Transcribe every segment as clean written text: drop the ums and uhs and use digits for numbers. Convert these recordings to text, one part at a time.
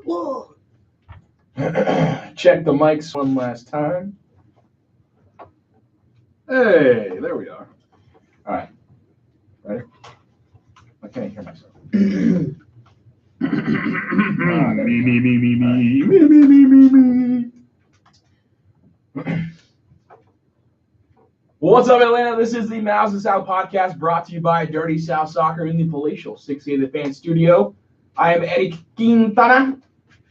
Whoa. Check the mics one last time. Hey, there we are. All right. Ready? I can't hear myself. Me. Well, what's up, Atlanta? This is the Miles and South podcast brought to you by Dirty South Soccer in the Palatial 68 The Fan Studio. I am Eddie Quintana,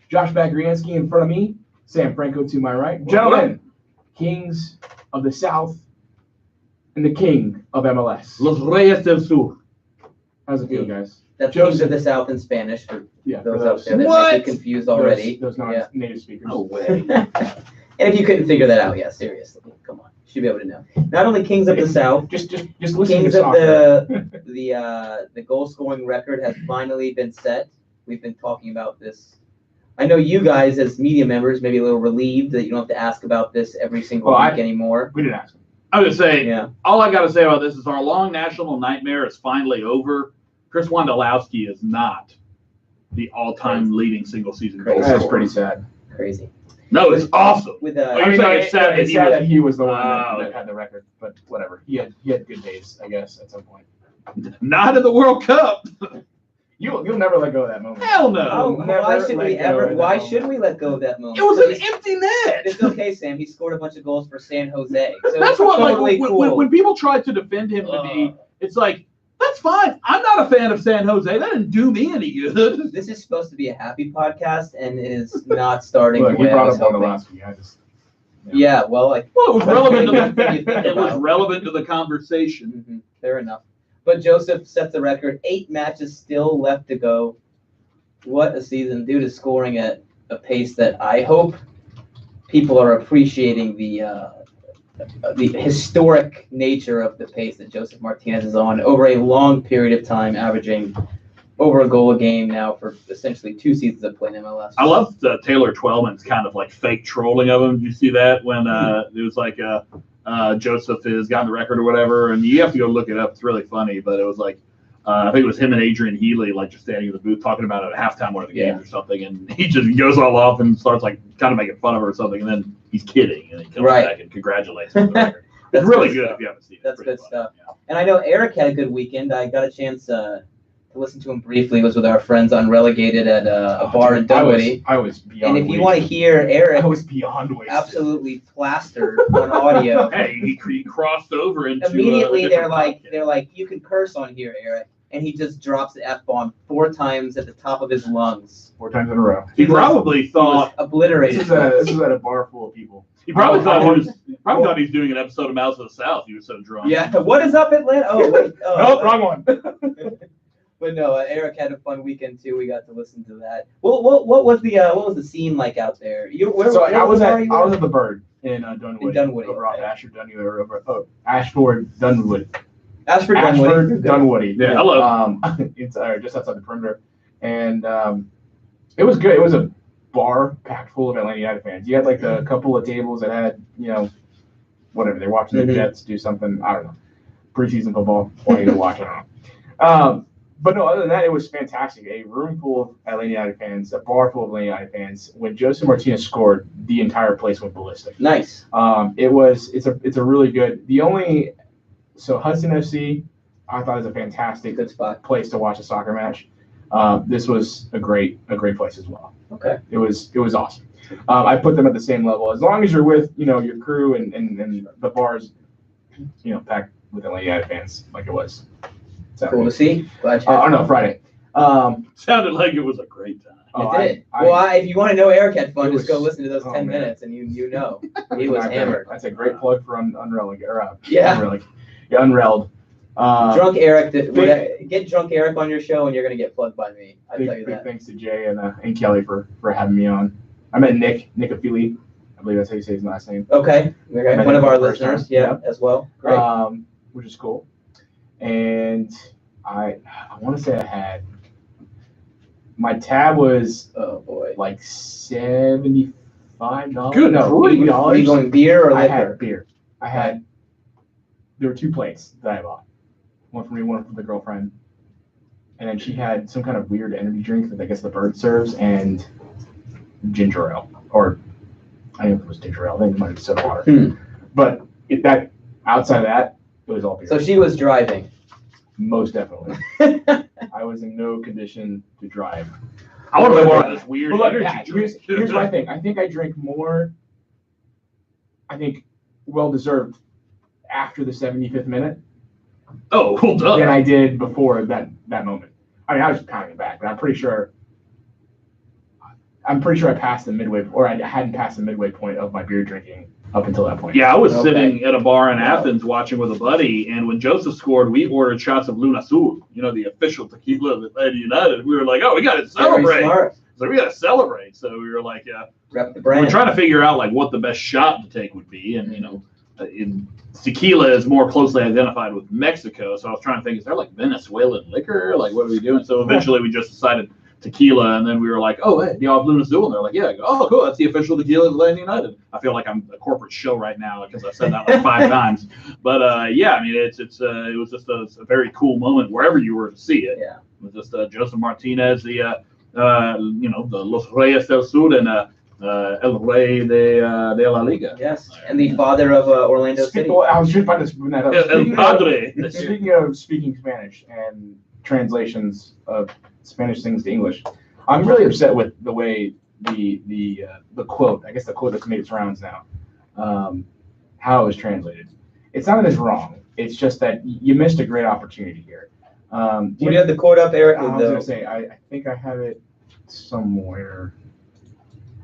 Josh Bagriansky in front of me, Sam Franco to my right. Gentlemen, Kings of the South and the King of MLS. Los Reyes del Sur. How's it feel, guys? That's Kings of the South in Spanish for those out there that might be confused already. Those non-native speakers. No way. And if you couldn't figure that out, seriously, come on, you should be able to know. Not only Kings of the South, just listen Kings to of the goal scoring record has finally been set. We've been talking about this. I know you guys as media members may be a little relieved that you don't have to ask about this every single week anymore. We didn't ask them. I was just saying, all I got to say about this is our long national nightmare is finally over. Chris Wondolowski is not the all-time leading single-season goal scorer. That's pretty sad. Crazy. No, it's awesome. With it's sad that he was the one that had the record, but whatever. He had good days, I guess, at some point. Not in the World Cup. You'll never let go of that moment. Hell no. Why should we ever? Why should we let go of that moment? It was an empty net. It's okay, Sam. He scored a bunch of goals for San Jose. So that's what totally cool. when people try to defend him to me, it's like, that's fine. I'm not a fan of San Jose. That didn't do me any good. This is supposed to be a happy podcast, and it is not starting the way I was hoping. It was relevant to it was relevant to the conversation. Mm-hmm. Fair enough. But Joseph sets the record. 8 matches still left to go. What a season. Dude is scoring at a pace that I hope people are appreciating the historic nature of the pace that Joseph Martinez is on over a long period of time, averaging over a goal a game now for essentially 2 seasons of playing MLS. I love Taylor Twellman's kind of like fake trolling of him. Did you see that when it was like Joseph has gotten the record or whatever, and you have to go look it up. It's really funny, but it was like I think it was him and Adrian Healy like just standing in the booth talking about it at halftime one of the games or something, and he just goes all off and starts like kind of making fun of her or something, and then he's kidding, and he comes back and congratulates him on the record. It's really good if you haven't seen it. That's good stuff. Yeah. And I know Eric had a good weekend. I got a chance to listen to him briefly. It was with our friends on Relegated at a bar in Dunwoody. I was beyond. And if you want to hear Eric, I was beyond wasted. Absolutely plastered on audio. Hey, he crossed over into immediately. They're like, you can curse on here, Eric, and he just drops the F-bomb 4 times at the top of his lungs. 4 times in a row. He probably thought obliterated. This is at a bar full of people. He probably thought he's doing an episode of Mouse of the South. He was so drunk. Yeah. What is up, Atlanta? Oh, wait. Nope, wrong one. But no, Eric had a fun weekend too. We got to listen to that. What was the scene like out there? I was at the Bird in Dunwoody. In Dunwoody, over off Ashford Dunwoody. Ashford Dunwoody. Yeah, hello. It's just outside the perimeter, and it was good. It was a bar packed full of Atlanta United fans. You had like a couple of tables that had whatever they're watching the Jets do something. I don't know, preseason football. Why you to watch it? But no, other than that, it was fantastic. A room full of Atlanta United fans, a bar full of Atlanta United fans. When Joseph Martinez scored, the entire place went ballistic. Nice. It's a really good. Hudson FC, I thought was a fantastic place to watch a soccer match. This was a great place as well. Okay. It was awesome. I put them at the same level as long as you're with your crew and the bars, packed with Atlanta United fans like it was. Cool to see. Glad you Friday. Sounded like it was a great time. It did. If you want to know Eric had fun, just go listen to those 10 minutes, and you know he was hammered. That's a great plug for Unreled. Unreled. Drunk Eric. Get Drunk Eric on your show, and you're gonna get plugged by me. I tell you that. Big thanks to Jay and Kelly for having me on. I met Nick Afili. I believe that's how you say his last name. Okay. One of our listeners. Yeah, as well. Great. Which is cool. And I want to say I had my tab was like $75. Good. No, $80. Are you going beer or liquor? I had beer. There were 2 plates that I bought. One for me, one for the girlfriend. And then she had some kind of weird energy drink that I guess the Bird serves, and ginger ale, or I don't know if it was ginger ale. I think it might have been soda water. But outside of that, it was all beer. So she was driving. Most definitely. I was in no condition to drive. I want to know more about this weird But look, energy drink. here's my thing. I think I drink more, well-deserved after the 75th minute Oh, well done. than I did before that moment. I mean, I was just pounding it back, but I'm pretty sure I passed the midway, or I hadn't passed the midway point of my beer drinking up until that point. Yeah, I was Okay. sitting at a bar in Athens watching with a buddy, and when Joseph scored, we ordered shots of Luna Azul, the official tequila of Atlanta United. We were like, oh, we got to Very celebrate. smart. So we got to celebrate. So we were like, Rep the we were brand. trying to figure out like what the best shot to take would be, and tequila is more closely identified with Mexico. So I was trying to think, is there like Venezuelan liquor? Like, what are we doing? So eventually we just decided tequila, and then we were like, oh, hey, do y'all have Luna Azul? And they're like, yeah. I go, oh, cool, that's the official tequila of Atlanta United. I feel like I'm a corporate show right now because I've said that like 5 times. But yeah, I mean, it was just a very cool moment wherever you were to see it. Yeah. It was just Joseph Martinez, the Los Reyes del Sur and El Rey de la Liga. Yes, and the father of Orlando City. I was just about to bring that up. El Padre. Speaking of speaking Spanish and translations of Spanish things to English, I'm really upset with the way the quote, I guess the quote that's made its rounds now, how it was translated. It's not that it's wrong. It's just that you missed a great opportunity here. Do you have the quote up, Eric? I was going to say, I think I have it somewhere.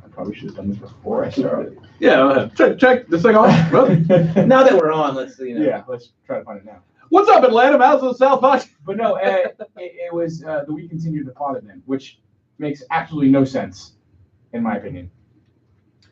I probably should have done this before I started. Yeah, check this thing off. Now that we're on, let's see. Yeah, let's try to find it now. What's up, Atlanta? How's the South Box? But no, it was the we continue to father them, which makes absolutely no sense, in my opinion.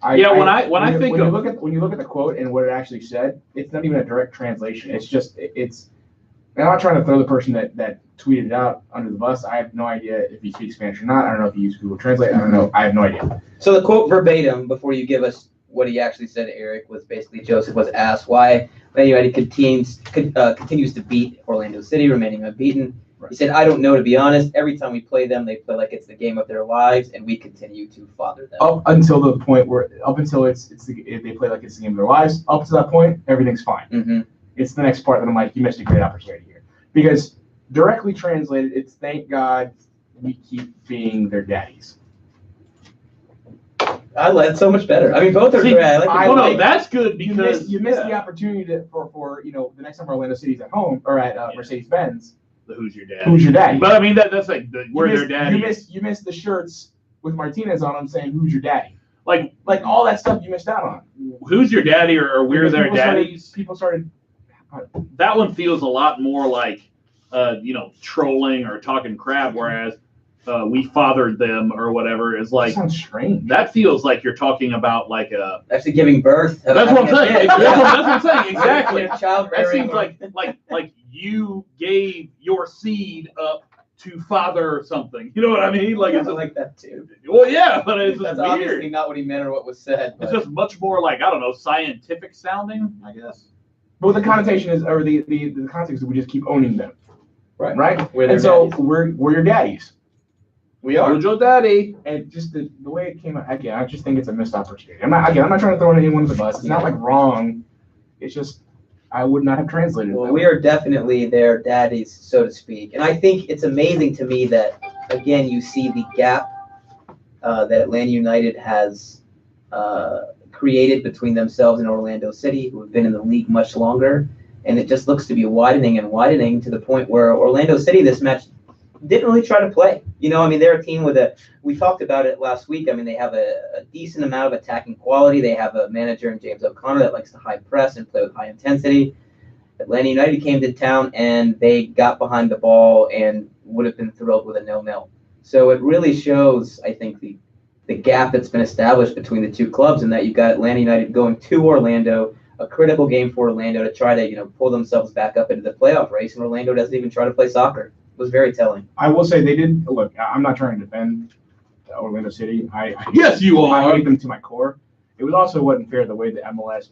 When you look at the quote and what it actually said, it's not even a direct translation. It's just and I'm not trying to throw the person that tweeted it out under the bus. I have no idea if he speaks Spanish or not. I don't know if he used Google Translate. I don't know. I have no idea. So the quote verbatim, before you give us what he actually said to Eric, was basically Joseph was asked why Man United continues to beat Orlando City, remaining unbeaten. Right. He said, I don't know, to be honest. Every time we play them, they play like it's the game of their lives, and we continue to father them. Up until the point where, they play like it's the game of their lives, up to that point, everything's fine. Mm-hmm. It's the next part that I'm like, you missed a great opportunity here. Because directly translated, it's thank God we keep being their daddies. I like it so much better. I mean, both are great. That's good because you missed the opportunity for the next time Orlando City's at home or at Mercedes-Benz. Who's your dad? Who's your daddy? But I mean that's like we're their daddy. You missed the shirts with Martinez on them saying who's your daddy. Like all that stuff you missed out on. Who's your daddy or we're their daddies? People started. That one feels a lot more like trolling or talking crap, whereas we fathered them or whatever is like. That sounds strange. That feels like you're talking about like a. Actually giving birth. That's what I'm saying. That's what I'm saying. Exactly. That seems like you gave your seed up to father something. You know what I mean? Like it's like that too. Well, yeah, but it's that's just weird. Obviously not what he meant or what was said. It's just much more like I don't know, scientific sounding, I guess. But the connotation is, or the context is, we just keep owning them, right? And so we're your daddies. We are. We're your daddy. And just the way it came out, again, I just think it's a missed opportunity. I'm not trying to throw anyone under the bus. It's not like wrong. It's just I would not have translated. Well, we are definitely their daddies, so to speak. And I think it's amazing to me that again you see the gap that Atlanta United has created between themselves and Orlando City, who have been in the league much longer, and it just looks to be widening and widening to the point where Orlando City this match didn't really try to play. They're a team we talked about it last week. I mean, they have a decent amount of attacking quality. They have a manager in James O'Connor that likes to high press and play with high intensity. Atlanta United came to town and they got behind the ball and would have been thrilled with a 0-0. So it really shows, I think, the gap that's been established between the two clubs, and that you've got Atlanta United going to Orlando, a critical game for Orlando to try to, pull themselves back up into the playoff race, and Orlando doesn't even try to play soccer. It was very telling. I will say they did. Look, I'm not trying to defend Orlando City. Yes, you are. I hate them to my core. It was also wasn't fair the way the MLS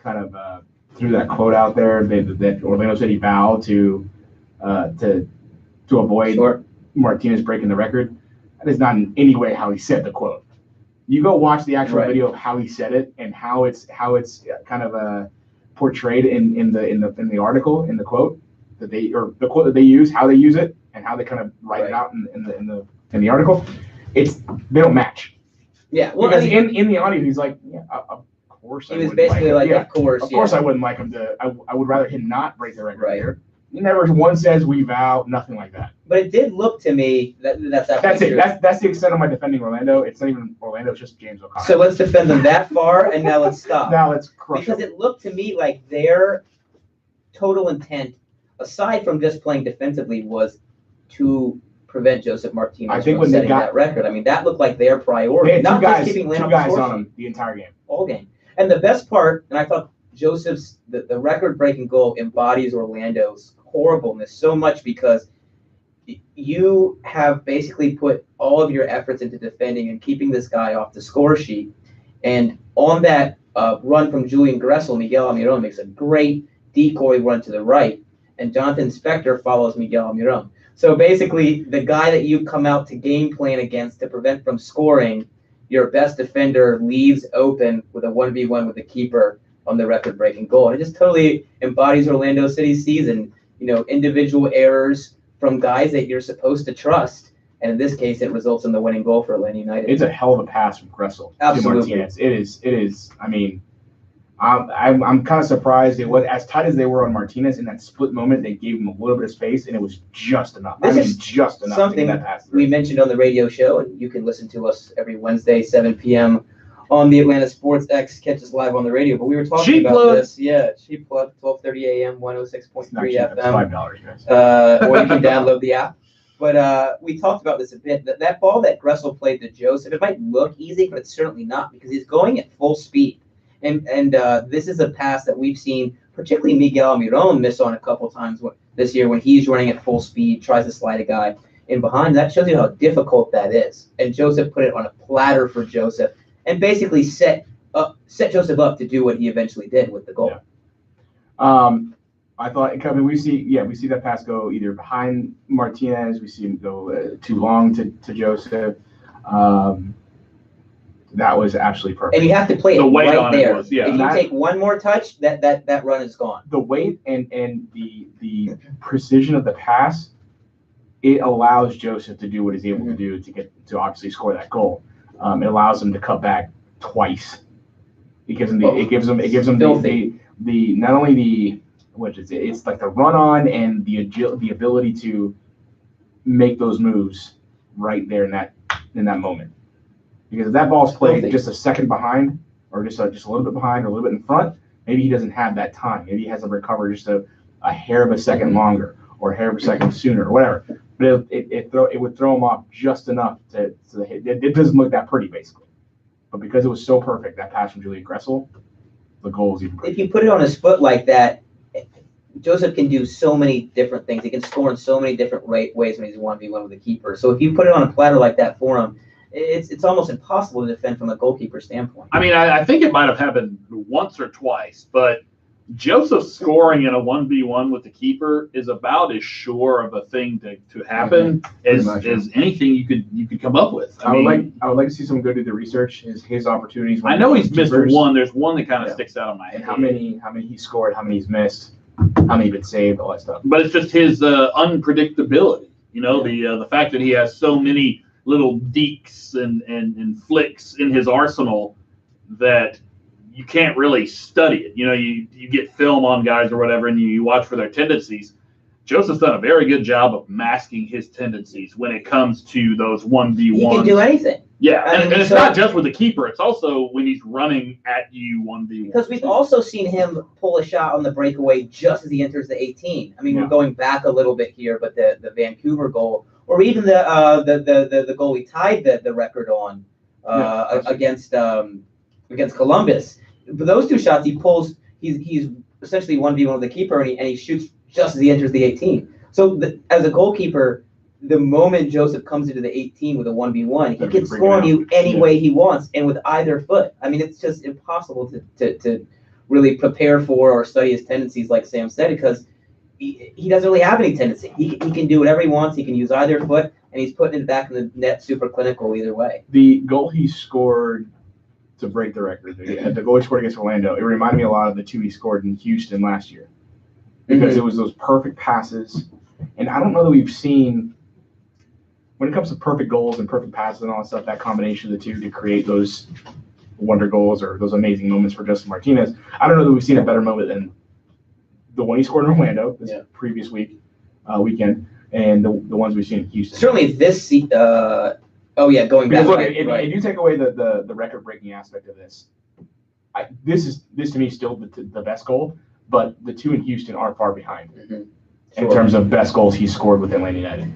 kind of threw that quote out there that Orlando City vowed to avoid Martinez breaking the record. That is not in any way how he said the quote. You go watch the actual Right. video of how he said it and how it's kind of portrayed in the article, in the quote that they, or the quote that they use, how they use it, and how they kind of write it out in the article. They don't match. Yeah, well, Because I mean, in the audio, he's like, yeah, of course. he was basically like, yeah, of course, of course I wouldn't like him to. I would rather him not break the record Right. here. He never once says we vow, nothing like that. But it did look to me that's That's it. true. That's the extent of my defending Orlando. It's not even Orlando. It's just James O'Connor. So let's defend them that far, and now let's stop. Now let's crush Because them. it looked to me like their total intent, aside from just playing defensively, was to prevent Joseph Martinez I think from when they setting got- that record. I mean, that looked like their priority. They had Not two just guys, keeping Lane two off the guys score on sheet him the entire game. all game. And the best part, and I thought Joseph's the record-breaking goal embodies Orlando's horribleness so much, because you have basically put all of your efforts into defending and keeping this guy off the score sheet. And on that run from Julian Gressel, Miguel Almiron makes a great decoy run to the right, and Jonathan Spector follows Miguel Almiron. So basically, the guy that you come out to game plan against to prevent from scoring, your best defender leaves open with a 1v1 with the keeper on the record-breaking goal. And it just totally embodies Orlando City's season. You know, individual errors from guys that you're supposed to trust. And in this case, it results in the winning goal for Atlanta United. It's a hell of a pass from Gressel to Absolutely. Martinez. It is. I mean, I'm kind of surprised. It was as tight as they were on Martinez in that split moment. They gave him a little bit of space, and it was just enough. This is just enough something to get that pass we through. mentioned on the radio show, and you can listen to us every Wednesday, 7 p.m. on the Atlanta Sports X. Catch us live on the radio. But we were talking Cheap about plug. this. Yeah, cheap plug, 12:30 a.m., 106.3 It's not cheap. It's FM. $5, guys. Or you can download the app. But we talked about this a bit. That ball that Gressel played to Joseph, it might look easy, but it's certainly not, because he's going at full speed. And this is a pass that we've seen, particularly Miguel Almiron miss on a couple times this year when he's running at full speed, tries to slide a guy in behind. That shows you how difficult that is. And Joseph put it on a platter for Joseph and basically set Joseph up to do what he eventually did with the goal. Yeah. I thought, I mean, we see that pass go either behind Martinez, we see him go too long to Joseph. That was absolutely perfect. And you have to play The it weight right on it there. was, yeah. If you That- take one more touch, that run is gone. The weight and the precision of the pass, it allows Joseph to do what he's able to do to obviously score that goal. It allows him to cut back twice. It gives him the not only the it's like the run on and the ability to make those moves right there in that moment. Because if that ball's played just a second behind, or just a little bit behind, or a little bit in front, maybe he doesn't have that time. Maybe he has to recover just a hair of a second longer, or a hair of a second sooner, or whatever. But it would throw him off just enough to hit. It doesn't look that pretty, basically. But because it was so perfect, that pass from Julian Gressel, the goal was even pretty. If you put it on his foot like that, Joseph can do so many different things. He can score in so many different ways when he's 1v1 with the keeper. So if you put it on a platter like that for him, it's almost impossible to defend from a goalkeeper standpoint. I mean, I think it might have happened once or twice, but Joseph scoring in a 1v1 with the keeper is about as sure of a thing to happen as anything you could come up with. I would like to see someone go do the research, his opportunities. I know he's missed keepers, one. There's one that kind of sticks out in my head. and how many he scored, how many he's missed, how many been saved, all that stuff. But it's just his unpredictability. You know, the fact that he has so many little deeks and flicks in his arsenal that you can't really study it. You know, you get film on guys or whatever, and you watch for their tendencies. Joseph's done a very good job of masking his tendencies when it comes to those 1v1s. He can do anything. Yeah, I mean, and it's so- not just with the keeper. It's also when he's running at you 1v1. Because we've also seen him pull a shot on the breakaway just as he enters the 18. I mean, we're going back a little bit here, but the Vancouver goal, or even the goal he tied the record on against Columbus. But those two shots he pulls, he's essentially 1v1 with the keeper, and he shoots just as he enters the 18. So as a goalkeeper, the moment Joseph comes into the 18 with a 1v1, he can score on you any way he wants and with either foot. I mean, it's just impossible to really prepare for or study his tendencies, like Sam said, because he doesn't really have any tendency. He can do whatever he wants. He can use either foot. and he's putting it back in the net super clinical either way. The goal he scored to break the record, the goal he scored against Orlando, it reminded me a lot of the 2 he scored in Houston last year. Because it was those perfect passes. And I don't know that we've seen, when it comes to perfect goals and perfect passes and all that stuff, that combination of the two to create those wonder goals or those amazing moments for Justin Martinez. I don't know that we've seen a better moment than the one he scored in Orlando this previous weekend, and the ones we've seen in Houston. Certainly this going back. Look, if you take away the record-breaking aspect of this, this to me is still the best goal, but the 2 in Houston are far behind in terms of best goals he scored with Atlanta United.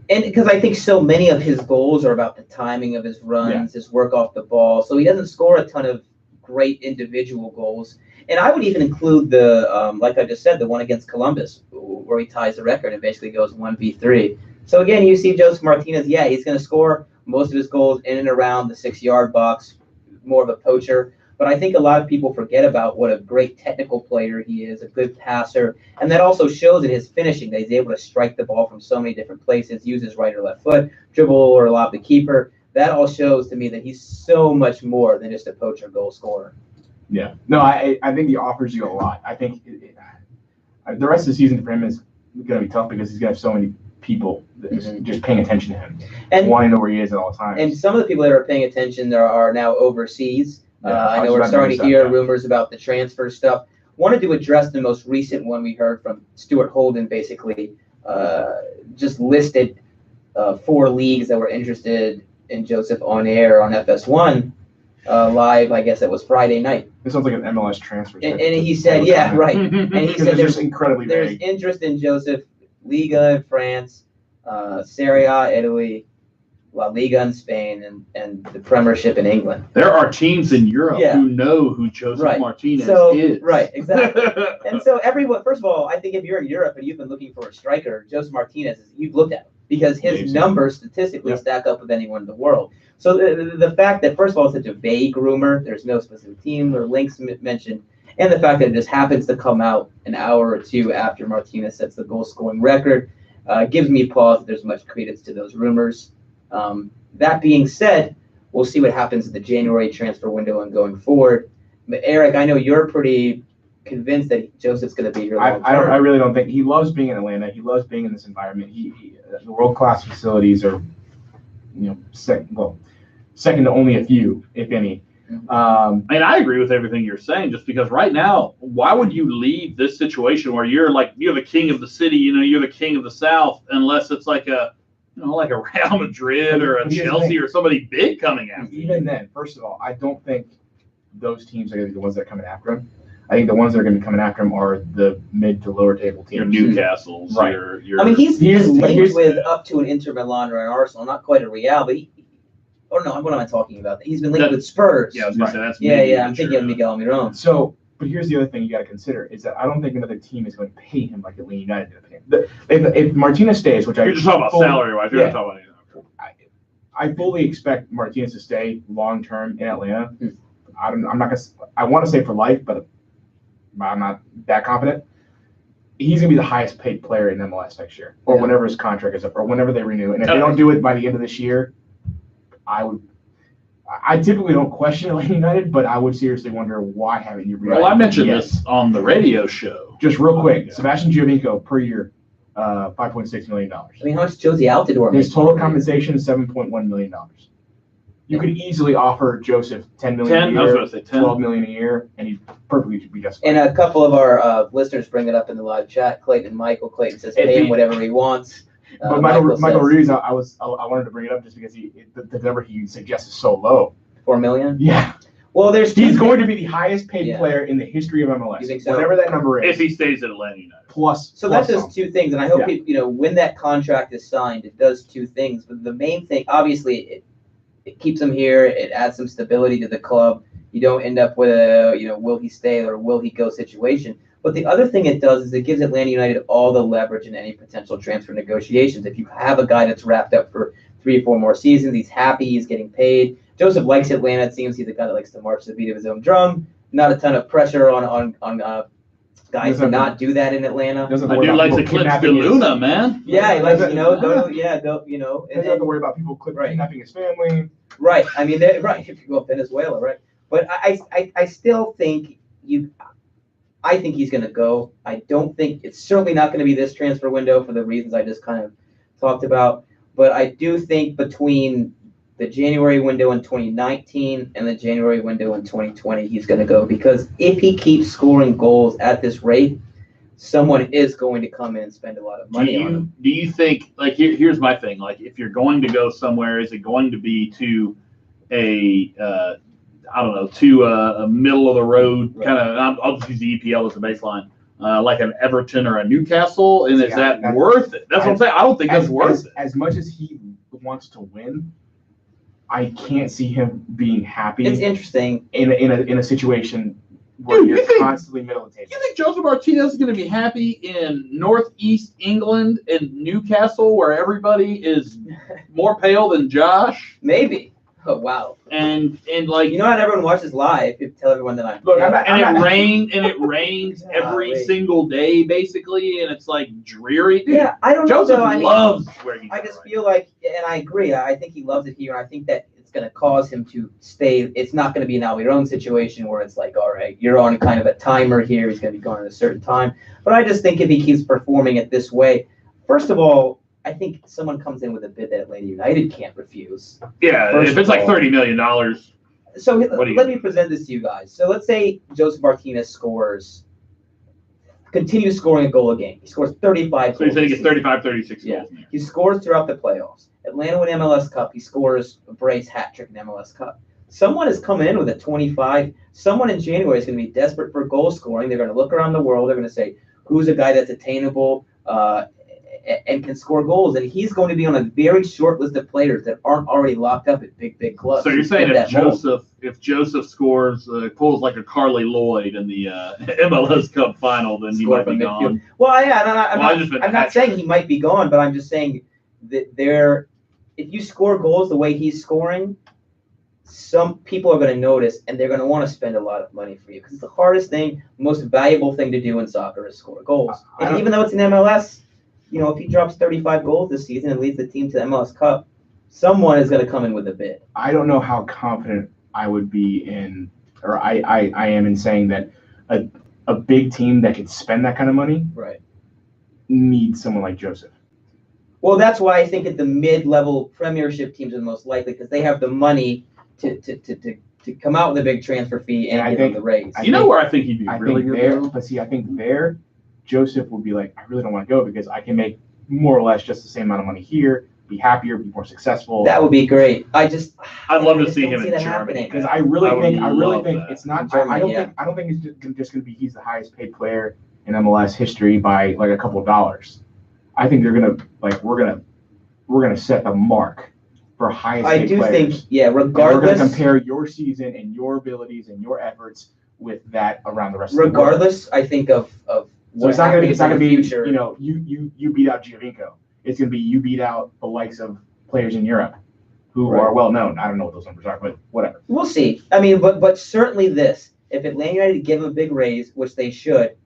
And because I think so many of his goals are about the timing of his runs, his work off the ball, so he doesn't score a ton of great individual goals. And I would even include the, like I just said, the one against Columbus, where he ties the record and basically goes 1v3. So again, you see Joseph Martinez, he's going to score most of his goals in and around the 6-yard box, more of a poacher. But I think a lot of people forget about what a great technical player he is, a good passer. And that also shows in his finishing that he's able to strike the ball from so many different places, use his right or left foot, dribble or lob the keeper. That all shows to me that he's so much more than just a poacher goal scorer. Yeah. No, I think he offers you a lot. I think the rest of the season for him is going to be tough because he's going to have so many people just paying attention to him and wanting to know where he is at all times. And some of the people that are paying attention are now overseas. I know we're starting to hear rumors about the transfer stuff. Wanted to address the most recent one we heard from Stuart Holden, basically just listed 4 leagues that were interested in Joseph on air on FS1 live. I guess that was Friday night. This sounds like an MLS transfer. And he said, right. And he said there's interest in Joseph, Liga in France, Serie A, Italy, La Liga in Spain, and the Premiership in England. There are teams in Europe who know who Joseph Martinez is. Right, exactly. And so everyone, first of all, I think if you're in Europe and you've been looking for a striker, Joseph Martinez, you've looked at him because his numbers statistically stack up with anyone in the world. So the fact that, first of all, it's such a vague rumor, there's no specific team or links mentioned, and the fact that it just happens to come out an hour or 2 after Martinez sets the goal-scoring record gives me pause that there's much credence to those rumors. That being said, we'll see what happens in the January transfer window and going forward. But Eric, I know you're pretty convinced that Joseph's going to be here. I really don't think he loves being in Atlanta. He loves being in this environment. The world-class facilities are, second to only a few, if any. And I agree with everything you're saying, just because right now, why would you leave this situation where you're the king of the city, you're the king of the South, unless it's like a Real Madrid or a Chelsea or somebody big coming after you. Even then, first of all, I don't think those teams are going to be the ones that are coming after him. I think the ones that are going to be coming after him are the mid to lower table teams. Your Newcastles. Right. He's linked with up to an Inter Milan or an Arsenal, not quite a Real, but what am I talking about? He's been linked with Spurs. Yeah, I was going to say that's I'm thinking of Miguel Almiron. So, but here's the other thing you got to consider is that I don't think another team is going to pay him like Atlanta United is going to pay him. If Martinez stays, which you're just talking about salary-wise, you're not talking about anything. I fully expect Martinez to stay long term in Atlanta. I'm not gonna. I want to say for life, but I'm not that confident. He's gonna be the highest paid player in MLS next year, or whenever his contract is up, or whenever they renew. And if they don't do it by the end of this year, I typically don't question Atlanta United, but I would seriously wonder why haven't you realized? Well, I mentioned this on the radio show. Just real quick, Sebastian Giovinco per year, $5.6 million. How much Josie Altidore? His total compensation is $7.1 million. You could easily offer Joseph $10 million a year, $12 million a year, and he'd perfectly be justified. And a couple of our listeners bring it up in the live chat. Clayton and Michael. Clayton says pay him whatever he wants. But Michael Reeves, I wanted to bring it up just because the number he suggests is so low. $4 million? Yeah. Well, he's going to be the highest paid player in the history of MLS. You think so? Whatever that number is. If he stays at Atlanta United. Plus. That does 2 things, and I hope people, when that contract is signed, it does 2 things. But the main thing, obviously, it keeps him here. It adds some stability to the club. You don't end up with a, will he stay or will he go situation. But the other thing it does is it gives Atlanta United all the leverage in any potential transfer negotiations. If you have a guy that's wrapped up for 3 or 4 more seasons, he's happy, he's getting paid. Joseph likes Atlanta. It seems he's the guy that likes to march to the beat of his own drum. Not a ton of pressure on guys did not do that in Atlanta. Doesn't I worry do about like people the Clips de kidnapping his- Luna, man. Yeah, he likes, Doesn't- go, Doesn't have to worry about people kidnapping his family. right. I mean, right. If you go to Venezuela, right. But I still think I think he's going to go. I don't think it's certainly not going to be this transfer window for the reasons I just kind of talked about. But I do think between the January window in 2019 and the January window in 2020, he's going to go, because if he keeps scoring goals at this rate, someone is going to come in and spend a lot of money on him. Do you think, like, here's my thing, like, if you're going to go somewhere, is it going to be to a middle of the road kind of? I'll just use the EPL as a baseline, like an Everton or a Newcastle, and is that worth it? That's what I'm saying. I don't think that's worth it. As much as he wants to win, I can't see him being happy. It's interesting in a situation where you're constantly middle of the table. You think Joseph Martinez is going to be happy in Northeast England and Newcastle, where everybody is more pale than Josh? Maybe. Oh wow. And like, not everyone watches live. You tell everyone that I'm. Look, it rains every single day basically, and it's like dreary. Dude, yeah, I don't Joseph know. loves where he's. I just feel like, and I agree. I think he loves it here. I think that it's going to cause him to stay. It's not going to be an Almiron situation where it's like, all right, you're on kind of a timer here. He's going to be going at a certain time. But I just think if he keeps performing it this way, first of all, I think someone comes in with a bid that Atlanta United can't refuse. Yeah, if it's like $30 million. So let me present this to you guys. So let's say Joseph Martinez continues scoring a goal a game. He scores 35 So goals. you said he gets 35, 36 Yeah. goals. He scores throughout the playoffs. Atlanta win MLS Cup. He scores a brace hat trick in MLS Cup. Someone is coming in with a 25. Someone in January is going to be desperate for goal scoring. They're going to look around the world. They're going to say, who's a guy that's attainable and can score goals? And he's going to be on a very short list of players that aren't already locked up at big clubs. So you're saying if Joseph scores, pulls like a Carly Lloyd in the MLS Cup final, then he might be gone. Well, yeah, I'm not saying he might be gone, but I'm just saying that if you score goals the way he's scoring, some people are going to notice, and they're going to want to spend a lot of money for you, because the hardest thing, most valuable thing to do in soccer is score goals. And even though it's an MLS, if he drops 35 goals this season and leads the team to the MLS Cup, someone is going to come in with a bid. I don't know how confident I would be in, or I am in saying that a big team that could spend that kind of money needs someone like Joseph. Well, that's why I think at the mid-level Premiership teams are the most likely, because they have the money to come out with a big transfer fee and get on the raise. Where I think he'd be really good? But see, I think Joseph would be like, I really don't want to go because I can make more or less just the same amount of money here, be happier, be more successful. That would be great. I'd love to see him in Germany, because I really think it's not. Germany, I don't think it's just going to be he's the highest paid player in MLS history by like a couple of dollars. I think we're gonna set the mark for highest paid players. I do think, regardless. We're going to compare your season and your abilities and your efforts with that around the rest of the world. Regardless, I think of so it's not gonna be you beat out Giovinco. It's gonna be you beat out the likes of players in Europe who are well known. I don't know what those numbers are, but whatever. We'll see. I mean, but certainly if Atlanta United give him a big raise, which they should,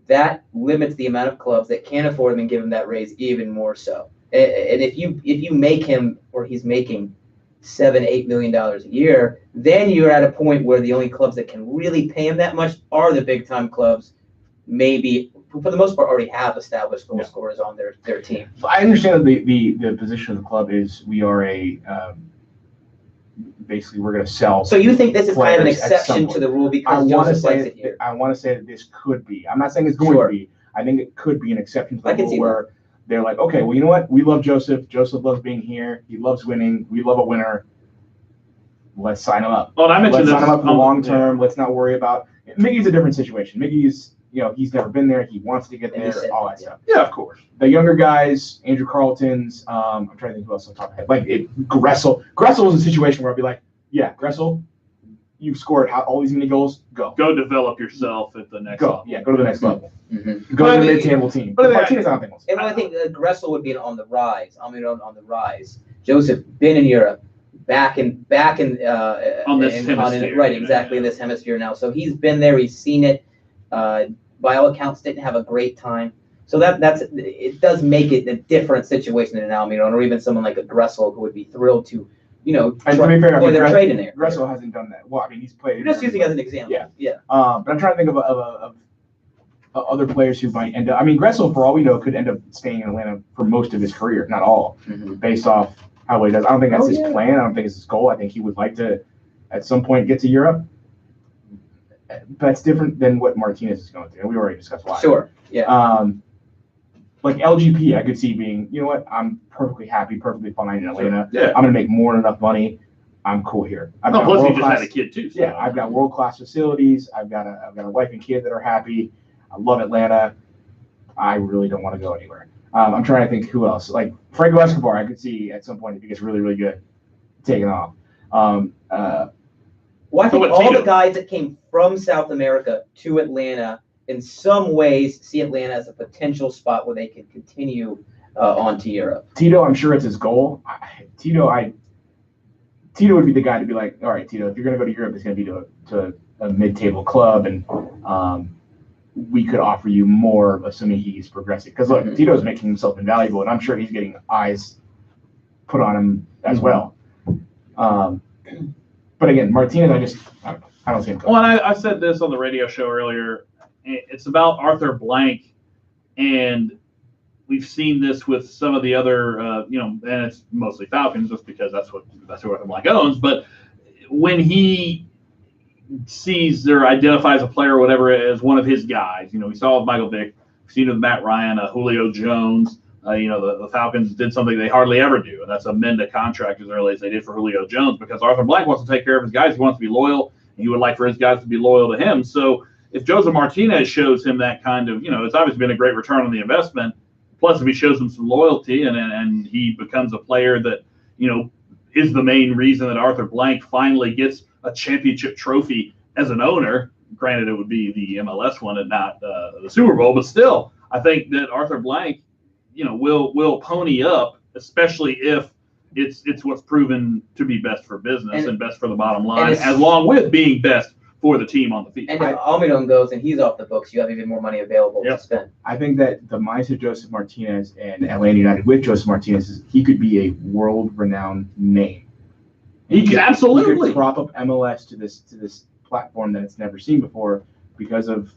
that limits the amount of clubs that can't afford him and give him that raise even more so. And if you make him, or he's making $7-8 million a year, then you're at a point where the only clubs that can really pay him that much are the big time clubs. Maybe, for the most part, already have established goal scorers on their team. So I understand that the position of the club is we are basically we're going to sell. So you think this is kind of an exception to the rule because Joseph likes it here? I want to say that this could be. I'm not saying it's going to be. I think it could be an exception to the rule where they're like, okay, well, you know what? We love Joseph. Joseph loves being here. He loves winning. We love a winner. Let's sign him up. Well, I mentioned Let's sign him up for the long term. Let's not worry about. Miggy's a different situation. Miggy's, he's never been there. He wants to get there. All that stuff. Yeah, of course. The younger guys, Andrew Carlton's. I'm trying to think who else on top of my head. Like Gressel. Gressel was a situation where I'd be like, yeah, Gressel, you've scored all these many goals. Go develop yourself at the next level. Yeah, go to the next level. Mm-hmm. Go to the mid-table team. But Martinez, I don't think. And I think Gressel would be on the rise. On the rise. Joseph been in Europe, back in on this hemisphere, right? Exactly, in this hemisphere now. So he's been there. He's seen it. by all accounts, didn't have a great time. So it does make it a different situation than an Almiron or even someone like a Gressel who would be thrilled to, and to be fair, play their trade in there. Gressel hasn't done that. Well, I mean, he's played. You're just using it as an example. Yeah. But I'm trying to think of other players who might end up. I mean, Gressel, for all we know, could end up staying in Atlanta for most of his career, if not all, based off how well he does. I don't think that's his plan. I don't think it's his goal. I think he would like to, at some point, get to Europe. That's different than what Martinez is going through. We already discussed why. Sure. Yeah. Like LGP, I could see being, you know what, I'm perfectly happy, perfectly fine in Atlanta. Yeah. I'm going to make more than enough money. I'm cool here. Plus, he just had a kid too. So. Yeah, I've got world-class facilities. I've got a wife and kid that are happy. I love Atlanta. I really don't want to go anywhere. I'm trying to think who else. Like Franco Escobar, I could see at some point if he gets really, really good, taking off. Well, I think all the guys that came from South America to Atlanta, in some ways, see Atlanta as a potential spot where they can continue on to Europe. Tito, I'm sure it's his goal. Tito would be the guy to be like, all right, Tito, if you're going to go to Europe, it's going to be to a mid-table club, and we could offer you more, assuming he's progressing. Because look, Tito's making himself invaluable, and I'm sure he's getting eyes put on him as well. But again, Martinez, I don't see him going. Well, and I said this on the radio show earlier. It's about Arthur Blank, and we've seen this with some of the other, and it's mostly Falcons, just because that's who Arthur Blank owns. But when he sees or identifies a player or whatever as one of his guys, we saw with Michael Vick, we've seen with Matt Ryan, Julio Jones. The Falcons did something they hardly ever do, and that's amend a contract as early as they did for Julio Jones, because Arthur Blank wants to take care of his guys. He wants to be loyal, and he would like for his guys to be loyal to him. So if Joseph Martinez shows him that kind of, it's obviously been a great return on the investment. Plus, if he shows him some loyalty and he becomes a player that, is the main reason that Arthur Blank finally gets a championship trophy as an owner. Granted, it would be the MLS one and not the Super Bowl, but still, I think that Arthur Blank, will pony up, especially if it's what's proven to be best for business and best for the bottom line, along with being best for the team on the field. And if Almiron goes and he's off the books, you have even more money available to spend. I think that the mindset of Joseph Martinez and Atlanta United with Joseph Martinez is he could be a world-renowned name. He could absolutely prop up MLS to this platform that it's never seen before because of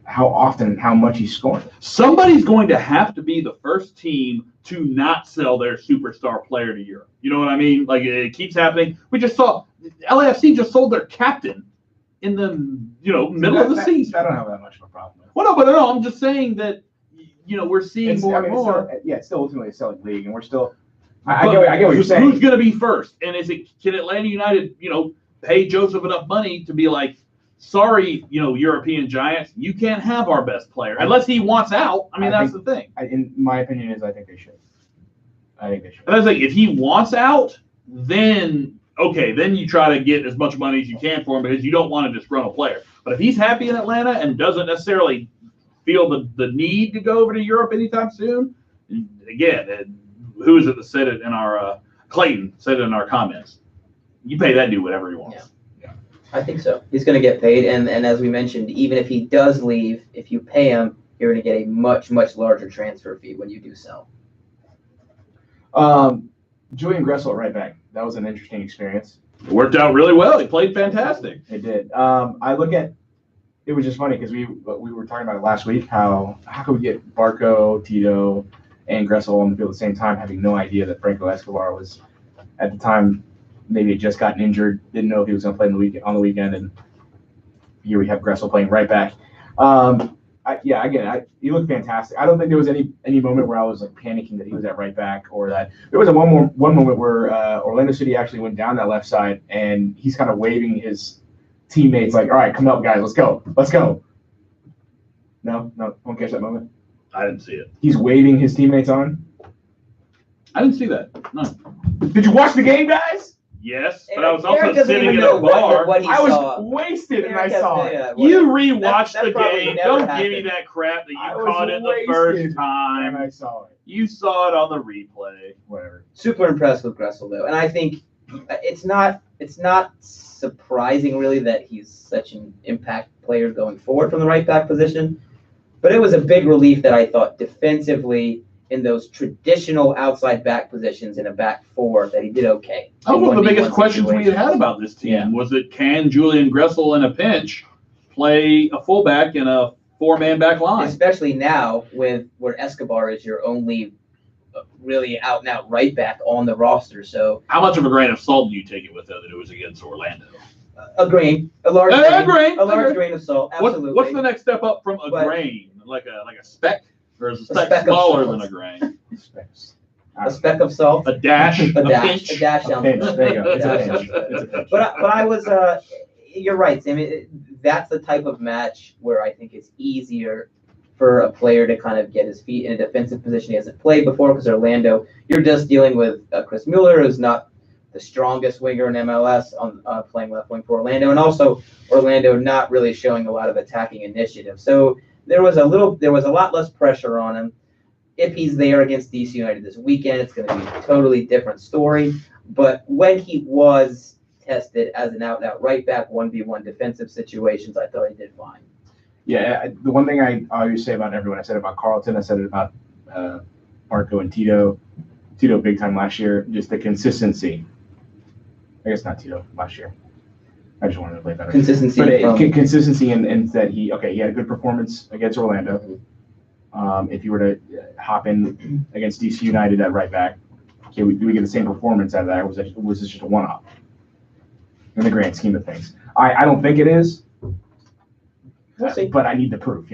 how often and how much he's scoring. Somebody's going to have to be the first team to not sell their superstar player to Europe. You know what I mean? Like, it keeps happening. We just saw LAFC just sold their captain in the middle of the season. I don't have that much of a problem with. Well, no, I'm just saying that we're seeing more and more. It's still ultimately a selling league, and we're still. I get what you're saying. Who's going to be first? And can Atlanta United pay Joseph enough money to be like, sorry, European giants, you can't have our best player unless he wants out. I mean, that's the thing. In my opinion, I think they should. And I was like, if he wants out, then you try to get as much money as you can for him because you don't want to just run a player. But if he's happy in Atlanta and doesn't necessarily feel the need to go over to Europe anytime soon, again, who is it that said it in our Clayton said it in our comments? You pay that dude whatever he wants. Yeah. I think so. He's going to get paid, and as we mentioned, even if he does leave, if you pay him, you're going to get a much, much larger transfer fee when you do sell. Julian Gressel right back. That was an interesting experience. It worked out really well. He played fantastic. It did. I look at it was just funny because we were talking about it last week. How could we get Barco, Tito, and Gressel on the field at the same time, having no idea that Franco Escobar was at the time maybe had just gotten injured, didn't know if he was going to play on the weekend, and here we have Gressel playing right back. He looked fantastic. I don't think there was any moment where I was like panicking that he was at right back, or that there was one moment where Orlando City actually went down that left side and he's kind of waving his teammates like, all right, come up guys, let's go. No, won't catch that moment. I didn't see it. He's waving his teammates on. I didn't see that. No. Did you watch the game, guys? Yes, but I was also sitting in a bar. I was wasted and I saw it. You rewatched the game. Don't give me that crap that you caught it the first time. And I saw it. You saw it on the replay. Whatever. Super impressed with Gressel, though. And I think it's not surprising really that he's such an impact player going forward from the right back position, but it was a big relief that I thought defensively in those traditional outside back positions in a back four that he did okay. That was one of the biggest questions we had about this team. Yeah. Was it, can Julian Gressel in a pinch play a fullback in a four-man back line? Especially now where Escobar is your only really out-and-out right back on the roster. So how much of a grain of salt do you take it with, though, that it was against Orlando? A large grain of salt. Absolutely. What's the next step up from a grain? Like a speck? Or is a speck smaller than a grain? A speck of salt. A dash? A dash. Pinch? A dash sounds good. There you go. It's a pinch. But I was, you're right, Sam. That's the type of match where I think it's easier for a player to kind of get his feet in a defensive position he hasn't played before, because Orlando, you're just dealing with Chris Mueller, who's not the strongest winger in MLS on playing left wing for Orlando, and also Orlando not really showing a lot of attacking initiative. So there was a lot less pressure on him. If he's there against DC United this weekend, it's going to be a totally different story. But when he was tested as an out-and-out right back, 1v1 defensive situations, I thought he did fine. Yeah, the one thing I always say about everyone, I said about Carlton, I said it about Marco and Tito. Tito big time last year, just the consistency. I guess not Tito last year. I just wanted to play better. Consistency. But consistency in that he had a good performance against Orlando. If you were to hop in against DC United at right back, do we get the same performance out of that, or was this just a one-off? In the grand scheme of things, I don't think it is. We'll see. But I need the proof,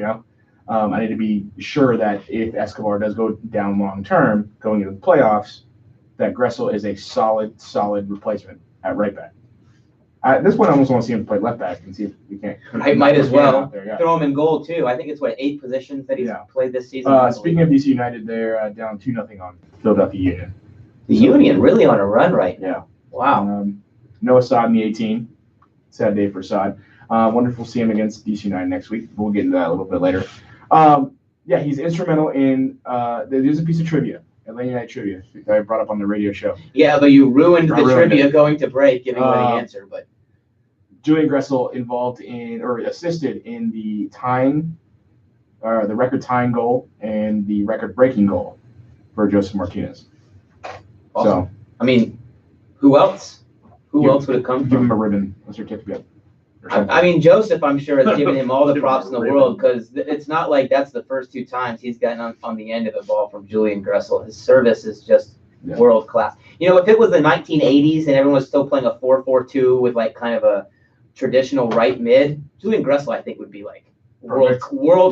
I need to be sure that if Escobar does go down long term, going into the playoffs, that Gressel is a solid replacement at right back. At this point, I almost want to see him play left back and see if we can't. I might as well there, throw him in goal too. I think it's 8 positions that he's played this season. Speaking of DC United, they're down 2-0 on Philadelphia Union. The Union really on a run right now. Yeah. Wow. No Assad in the 18. Sad day for Assad. Wonderful to see him against DC United next week. We'll get into that a little bit later. He's instrumental in. There's a piece of trivia, Atlanta United trivia, that I brought up on the radio show. Yeah, but you ruined the trivia going to break, giving away the answer. But Julian Gressel involved in or assisted in the record tying goal and the record breaking goal for Joseph Martinez. Awesome. So, who else? Who else would have come? Give him a ribbon, a certificate. Joseph, I'm sure, has given him all the props in the world, because it's not like that's the first 2 times he's gotten on the end of the ball from Julian Gressel. His service is just world class. If it was the 1980s and everyone was still playing a 4-4-2 with kind of a traditional right mid, Julian Gressel, I think, would be world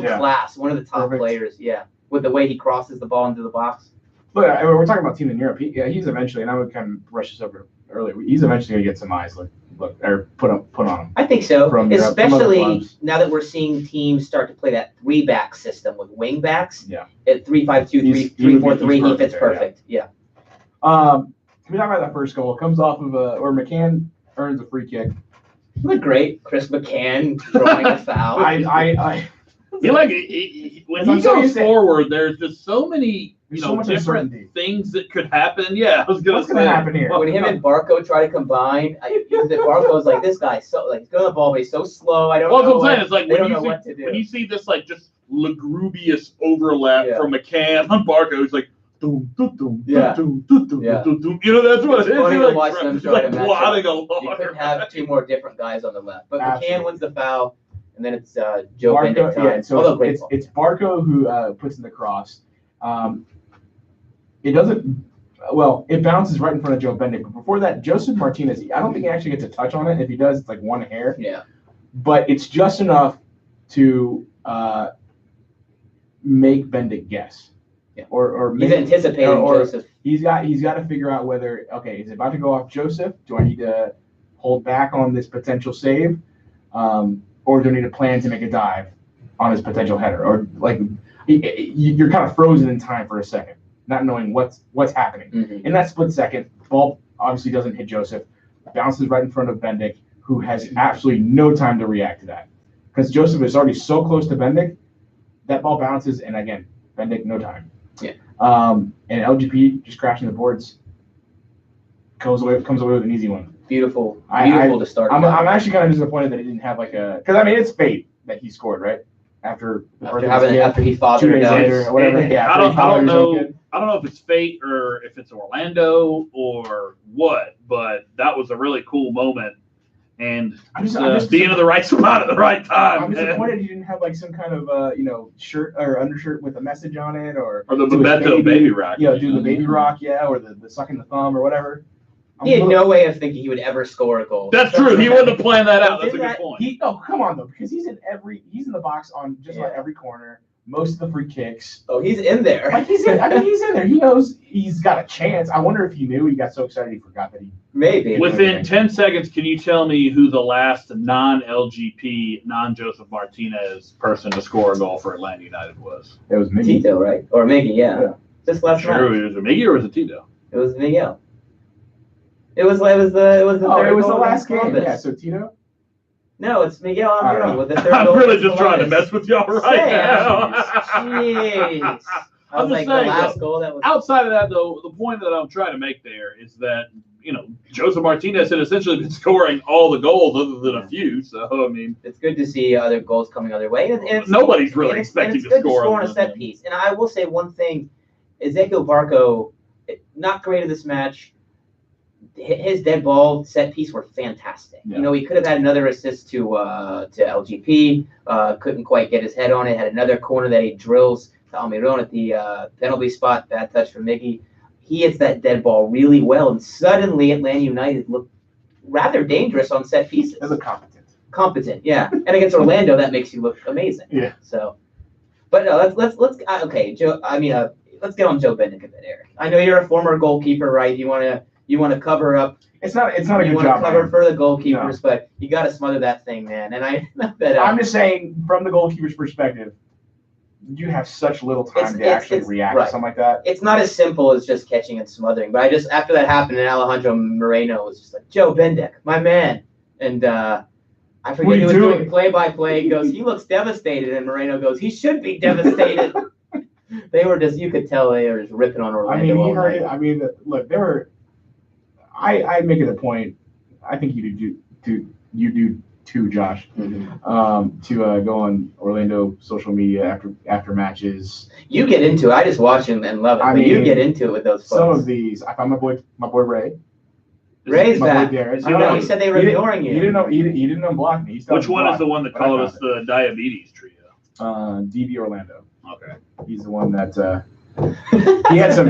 class, one of the top players. Yeah, with the way he crosses the ball into the box. Look, we're talking about team in Europe. He's eventually, and I would kind of brush this over earlier. He's eventually going to get some eyes put on him. I think so, especially now that we're seeing teams start to play that 3-back system with wing backs. Yeah. At 3-5-2, 3-4-3, he fits perfect. Yeah. Can we talk about that first goal? It comes off of where McCann earns a free kick. Look great, Chris McCann drawing a foul. When he goes forward, there's just so many different things that could happen. Yeah, I was gonna say. What's gonna happen here? When him and Barco try to combine, Barco's like, this guy's so he's going to the ball, but he's so slow. I don't know. Well, what I'm saying is what to do. When you see this just lugubrious overlap from McCann on Barco, it's like. That's what it is. It's funny to watch them try to match plodding up. along. You couldn't have 2 more different guys on the left, but McCann wins the foul, and then it's Joe Bendick time. Yeah, so it's Barco who puts in the cross. It doesn't. Well, it bounces right in front of Joe Bendick, but before that, Joseph Martinez. I don't think he actually gets a touch on it. If he does, it's like 1 hair. Yeah. But it's just enough to make Bendick guess. Yeah. Or he's anticipating Joseph. He's got to figure out whether is it about to go off Joseph? Do I need to hold back on this potential save, or do I need to plan to make a dive on his potential header? Or you're kind of frozen in time for a second, not knowing what's happening. Mm-hmm. In that split second, the ball obviously doesn't hit Joseph, bounces right in front of Bendick, who has absolutely no time to react to that, because Joseph is already so close to Bendick. That ball bounces, and again, Bendick no time. Yeah. And LGP just crashing the boards. comes away with an easy one. Beautiful to start. I'm actually kind of disappointed that he didn't have like a, because I mean it's fate that he scored right after he fathered 2 days later or whatever. I don't know if it's fate or if it's Orlando or what, but that was a really cool moment. And just being in the right spot at the right time. I'm disappointed he didn't have like some kind of shirt or undershirt with a message on it, or the Bebeto baby rock. Yeah, do the baby rock, or the sucking the thumb or whatever. He had no way of thinking he would ever score a goal. That's true. He wouldn't have planned that out. That's a good point. Come on though, because he's in the box on just about every corner. Most of the free kicks. Oh, he's in there. Like he's in there. He knows he's got a chance. I wonder if he knew. He got so excited he forgot that he. Maybe. Within 10 seconds, can you tell me who the last non-LGP, non-Joseph Martinez person to score a goal for Atlanta United was? It was Miggy. Tito, right? Or Miggy, yeah. Just last night. Sure, was it Miggy or was it Tito? It was Miguel. It was the last game. Columbus. Yeah, so Tito. No, it's Miguel Almiron with the third I'm goal really just trying to mess with y'all right now. Jeez. I'm just saying, the last goal that was. Outside of that, though, the point that I'm trying to make there is that, Joseph Martinez had essentially been scoring all the goals other than a few. So, I mean. It's good to see other goals coming other way. And nobody's really expecting to score on a set piece. And I will say one thing. Ezequiel Barco, not great at this match. His dead ball set piece were fantastic. Yeah. He could have had another assist to LGP. Couldn't quite get his head on it. Had another corner that he drills to Almiron at the penalty spot. Bad touch from Miggy. He hits that dead ball really well, and suddenly Atlanta United looked rather dangerous on set pieces. They look competent, yeah. And against Orlando, that makes you look amazing. Yeah. So, but no, let's okay, Joe. I mean, let's get on Joe Bendick a bit, Eric. I know you're a former goalkeeper, right? You want to cover up. It's not a good job. You want to cover for the goalkeepers, but you got to smother that thing, man. And I'm just saying, from the goalkeeper's perspective, you have such little time to actually react to something like that. It's not as simple as just catching and smothering. But after that happened, and Alejandro Moreno was just like, Joe Bendick, my man. And I forget who was doing play-by-play. He goes, he looks devastated. And Moreno goes, he should be devastated. They were just, you could tell they were just ripping on Orlando. I mean, he heard it. I mean, look, there were. I make it a point. I think you do too, Josh. Mm-hmm. To go on Orlando social media after matches. You get into it. I just watch him and love it. But you get into it with those folks. Some of these. I found my boy Ray. Ray's back. He said they were ignoring you. He didn't unblock me. Which one is the one that called us the diabetes trio? DB Orlando. Okay. He's the one that. He had some.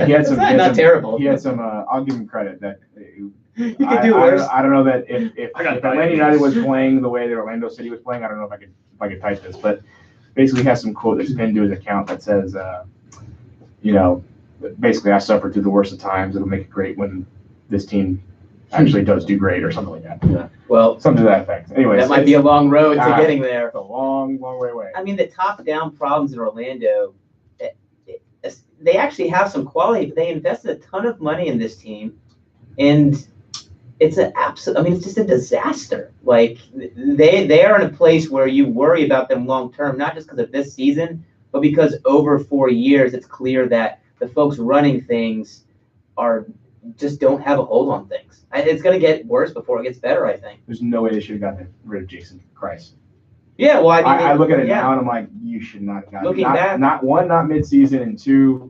Terrible. He had some. I'll give him credit that. You could do worse. I don't know that if Atlanta United was playing the way that Orlando City was playing, I don't know if I could type this, but basically he has some quote that's pinned to his account that says, basically I suffered through the worst of times. It'll make it great when this team actually does do great or something like that. Yeah. Well, something to that effect. Anyways, that might be a long road to getting there. It's a long way away. I mean, the top-down problems in Orlando. They actually have some quality, but they invested a ton of money in this team, and it's it's just a disaster. Like they are in a place where you worry about them long term, not just because of this season, but because over 4 years, it's clear that the folks running things just don't have a hold on things. It's going to get worse before it gets better, I think. There's no way they should have gotten rid of Jason Christ. Yeah, well, I look at it now and I'm like, you should not have gotten looking back, not mid-season, and two.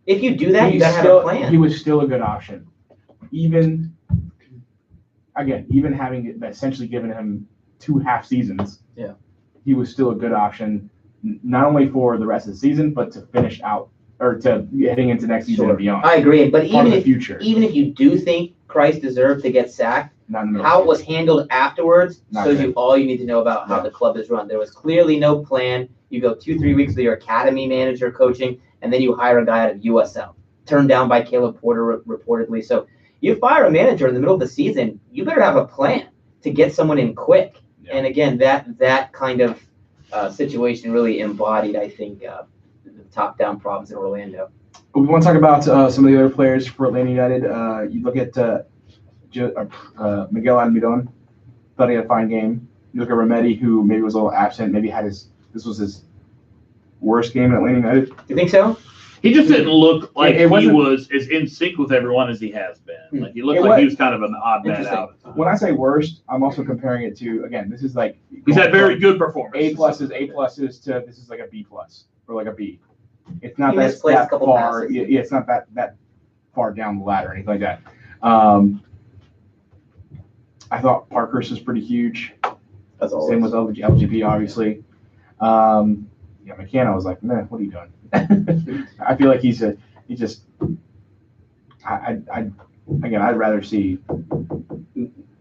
If you do that, you gotta have a plan. He was still a good option, even having essentially given him 2 half seasons. Yeah, he was still a good option, not only for the rest of the season, but to finish out or to heading into next season and beyond. I agree, but even if you do think Christ deserved to get sacked, how it was handled afterwards shows you all you need to know about how the club is run. There was clearly no plan. You go 2-3 weeks with your academy manager coaching, and then you hire a guy out of USL, turned down by Caleb Porter reportedly. So you fire a manager in the middle of the season, you better have a plan to get someone in quick. Yeah. And again, that kind of situation really embodied, I think, the top-down problems in Orlando. We want to talk about some of the other players for Atlanta United. You look at Miguel Almiron, thought he had a fine game. You look at Remedi, who maybe was a little absent, maybe this was his worst game at Atlanta United. You think so? He just didn't look like It he wasn't- was as in sync with everyone as he has been. Like he looked It like was- he was kind of an odd man Interesting. out. When I say worst, I'm also comparing it to, again, this is like He's had very good performance. A pluses to this is like a B plus or like a B. It's not He that, misplaced a that couple far. passes. Yeah, it's not that far down the ladder or anything like that. I thought Parkhurst was pretty huge. As always. Same with LGP, obviously. Yeah, McCann, was like, man, what are you doing? I feel like he's just. I'd rather see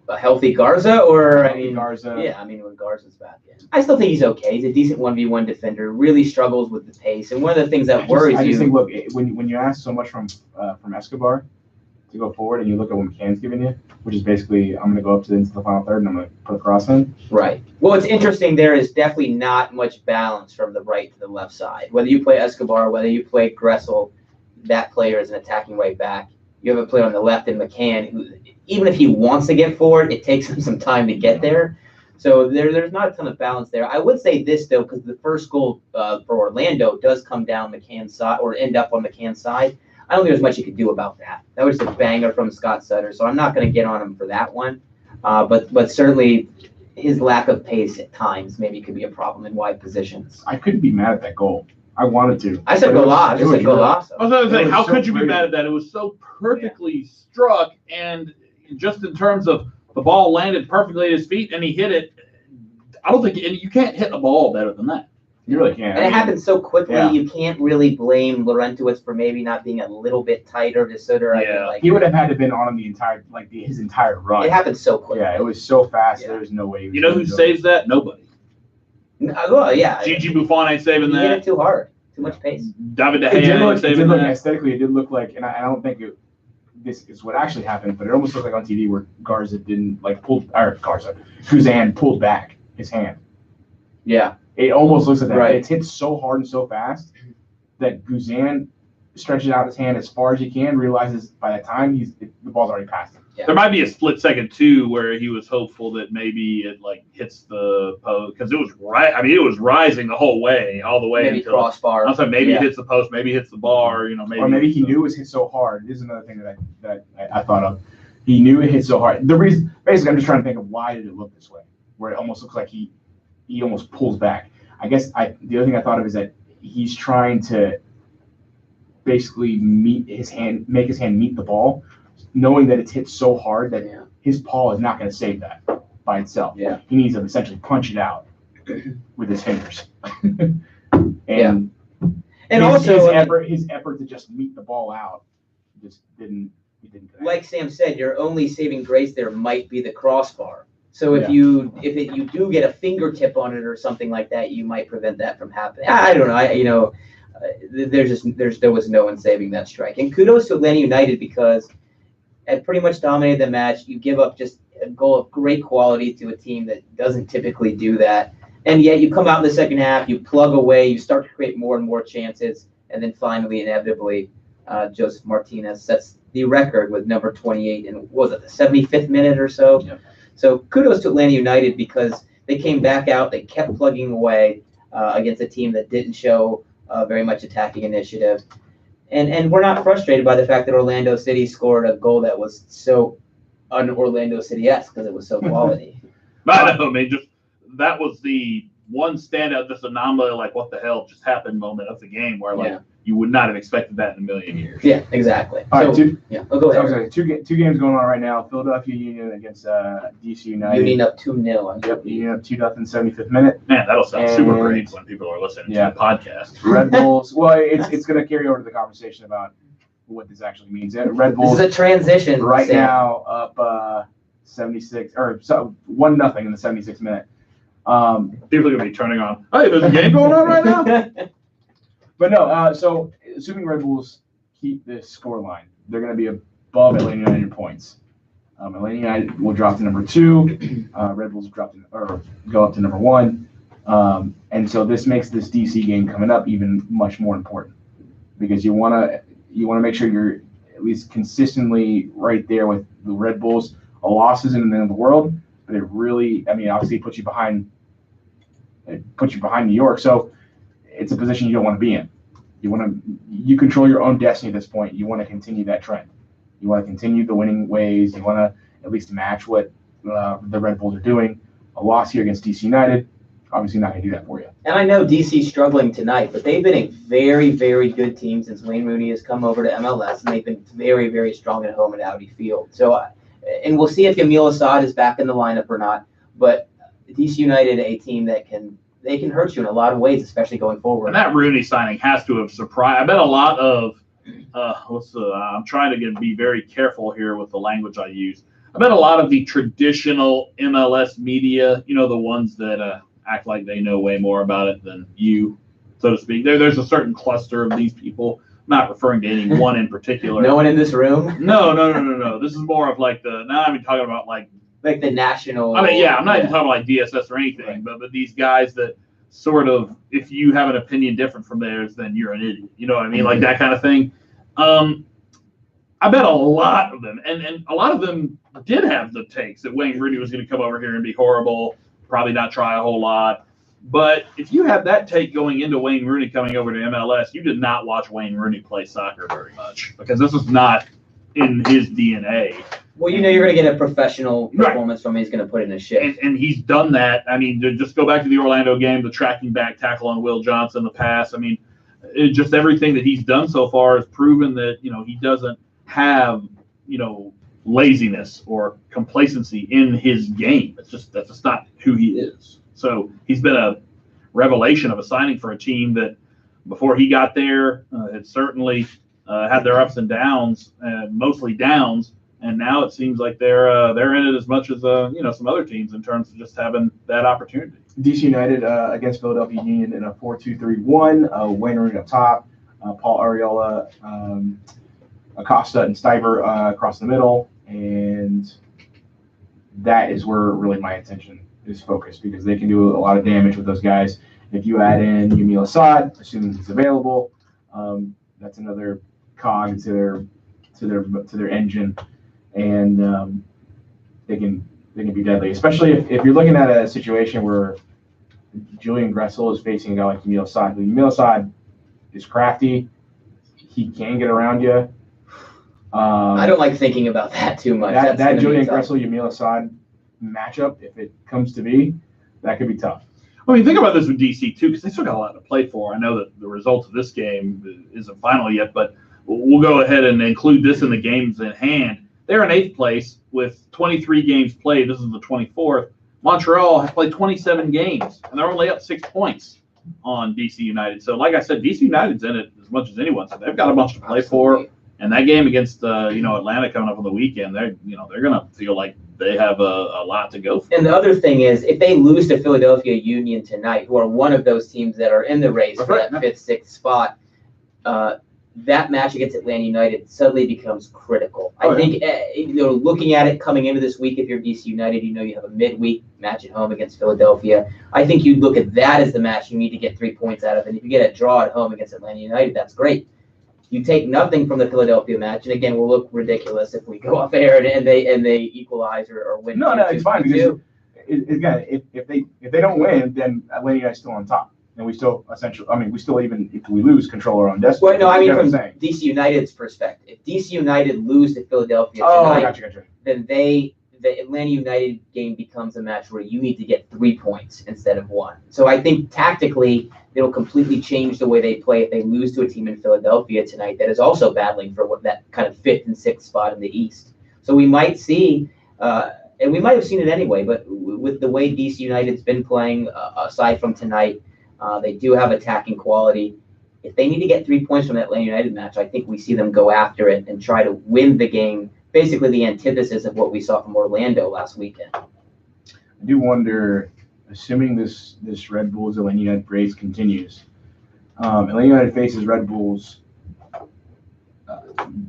A healthy Garza, or I mean, Garza. yeah, I mean when Garza's back in, I still think he's okay. He's a decent 1v1 defender. Really struggles with the pace, and one of the things that worries I just you. think, look, when you ask so much from Escobar to go forward, and you look at what McCann's giving you, which is basically I'm going to go up into the final third and I'm going to put a cross in. Right. Well, what's interesting there is definitely not much balance from the right to the left side. Whether you play Escobar, whether you play Gressel, that player is an attacking right back. You have a player on the left in McCann who, even if he wants to get forward, it takes him some time to get there. So there's not a ton of balance there. I would say this, though, because the first goal for Orlando does come down McCann's side or end up on McCann's side. I don't think there's much you could do about that. That was just a banger from Scott Sutter, so I'm not going to get on him for that one. But certainly his lack of pace at times maybe could be a problem in wide positions. I couldn't be mad at that goal. I wanted to. I said But it was- Golas. I it said was really- Golas. I was going to say, It was how so could you be pretty. mad at that? It was so perfectly struck, and just in terms of the ball landed perfectly at his feet, and he hit it. I don't think you can't hit a ball better than that. You really can't. And it happened so quickly, Yeah. you can't really blame Laurentowicz for maybe not being a little bit tighter to Sutter. I Yeah. feel like He would have had to been on him the entire his entire run. it happened so quickly. Yeah, it was so fast. Yeah. There was no way. He was You know gonna who do it. saves that? Nobody. Well, yeah. Gigi Buffon ain't saving He hit it that. too hard, too much pace. David De It did Gea look, ain't saving that. aesthetically. It did look like, and I don't think this is what actually happened, but it almost looked like on TV where Garza didn't Guzan pulled back his hand. Yeah. It almost looks like that. Right. It's hit so hard and so fast that Guzan stretches out his hand as far as he can, realizes by the time the ball's already past him. There might be a split second too where he was hopeful that maybe it like hits the post because it was right. I mean, it was rising the whole way, all the way Maybe until crossbar. I was like, maybe Yeah. it hits the post, maybe it hits the bar. You know, maybe Or maybe he knew it was hit so hard. This is another thing that I thought of. He knew it hit so hard. The reason, basically, I'm just trying to think of why did it look this way, where it almost looks like he almost pulls back. I guess the other thing I thought of is that he's trying to basically make his hand meet the ball, knowing that it's hit so hard that Yeah. his paw is not going to save that by itself. Yeah. He needs to essentially punch it out with his fingers. And Yeah. And his, also, his I mean, effort to just meet the ball out just didn't. He didn't connect. like Sam said, your only saving grace there might be the crossbar. So if Yeah. you do get a fingertip on it or something like that, you might prevent that from happening. I don't know. There was no one saving that strike. And kudos to Atlanta United because it pretty much dominated the match. You give up just a goal of great quality to a team that doesn't typically do that. And yet you come out in the second half, you plug away, you start to create more and more chances, and then finally, inevitably, Joseph Martinez sets the record with number 28 in, what was it, the 75th minute or so? Yep. So kudos to Atlanta United because they came back out, they kept plugging away against a team that didn't show very much attacking initiative. And we're not frustrated by the fact that Orlando City scored a goal that was so un-Orlando City-esque because it was so quality. I know, I mean, just that was the one standout, just anomaly, like what the hell just happened moment of the game where like Yeah. you would not have expected that in a million years. Yeah, exactly. All right, Go I was ahead. like, two games going on right now. Philadelphia Union against DC United. Union up 2-0. Yep, Union up 2-0, 75th minute. Man, that'll sound super And- great when people are listening Yeah. to the podcast. Red Bulls. Well, it's going to carry over to the conversation about what this actually means. Red This Bulls is a transition. right Sam. now up 76 or 1-0 in the 76th minute. People are going to be turning on, hey, there's a game going on right now? But no, so assuming Red Bulls keep this score line, they're going to be above Atlanta United in points. Atlanta United will drop to number 2. Red Bulls go up to number 1. And so this makes this DC game coming up even much more important because you want to make sure you're at least consistently right there with the Red Bulls. A loss isn't the end of the world, but it really, I mean, obviously puts you behind New York. So it's a position you don't want to be in. You control your own destiny at this point. You want to continue that trend. You want to continue the winning ways. You want to at least match what the Red Bulls are doing. A loss here against DC United, obviously not going to do that for you. And I know DC's struggling tonight, but they've been a very, very good team since Wayne Rooney has come over to MLS, and they've been very, very strong at home at Audi Field. So, and we'll see if Emil Assad is back in the lineup or not. But DC United, a team that can hurt you in a lot of ways, especially going forward. And that Rooney signing has to have surprised. I bet a lot of I'm trying to be very careful here with the language I use. I bet a lot of the traditional MLS media, the ones that act like they know way more about it than you, so to speak. There's a certain cluster of these people. I'm not referring to any one in particular. No one in this room? No. This is more of like now I'm talking about like the national. I mean, yeah, I'm not even talking about like DSS or anything, right. but these guys that sort of, if you have an opinion different from theirs, then you're an idiot. You know what I mean? Like that kind of thing. I bet a lot of them, and a lot of them did have the takes that Wayne Rooney was going to come over here and be horrible, probably not try a whole lot. But if you have that take going into Wayne Rooney coming over to MLS, you did not watch Wayne Rooney play soccer very much, because this is not in his DNA. Well, you're going to get a professional performance from him. He's going to put in a shift. And he's done that. I mean, to just go back to the Orlando game, the tracking back tackle on Will Johnson, the pass. I mean, just everything that he's done so far has proven that, he doesn't have, laziness or complacency in his game. That's just not who he is. So he's been a revelation of a signing for a team that before he got there, had certainly had their ups and downs, mostly downs. And now it seems like they're in it as much as some other teams in terms of just having that opportunity. DC United against Philadelphia Union in a 4-2-3-1. Wayne Rooney up top, Paul Arriola, Acosta, and Stiver across the middle, and that is where really my attention is focused, because they can do a lot of damage with those guys. If you add in Emil Assad, assuming he's available, that's another cog to their engine. And they can be deadly, especially if you're looking at a situation where Julian Gressel is facing a guy like Emil Assad. Emil Assad is crafty. He can get around you. I don't like thinking about that too much. That Julian Gressel, Emil Assad matchup, if it comes to be, that could be tough. I mean, think about this with DC too, because they still got a lot to play for. I know that the result of this game isn't final yet, but we'll go ahead and include this in the games in hand. They're in 8th place with 23 games played. This is the 24th. Montreal has played 27 games, and they're only up 6 points on DC United. So, like I said, DC United's in it as much as anyone. So they've got a bunch to play for. And that game against Atlanta coming up on the weekend, they're going to feel like they have a lot to go for. And the other thing is, if they lose to Philadelphia Union tonight, who are one of those teams that are in the race for that 5th, 6th spot, that match against Atlanta United suddenly becomes critical. I think looking at it coming into this week, if you're DC United, you have a midweek match at home against Philadelphia. I think you'd look at that as the match you need to get 3 points out of. And if you get a draw at home against Atlanta United, that's great. You take nothing from the Philadelphia match, and again, we'll look ridiculous if we go off air and they equalize or win. No, it's fine, because again, if they don't win, then Atlanta United's still on top. And we still even if we lose, control our own destiny. Well, no, I mean from DC United's perspective. If DC United lose to Philadelphia tonight, gotcha. Then the Atlanta United game becomes a match where you need to get 3 points instead of 1. So I think tactically it'll completely change the way they play if they lose to a team in Philadelphia tonight that is also battling for that kind of 5th and 6th spot in the East. So we might see, and we might have seen it anyway, but with the way DC United's been playing, aside from tonight, they do have attacking quality. If they need to get 3 points from that Atlanta United match, I think we see them go after it and try to win the game. Basically, the antithesis of what we saw from Orlando last weekend. I do wonder, assuming this Red Bulls Atlanta United race continues, Atlanta United faces Red Bulls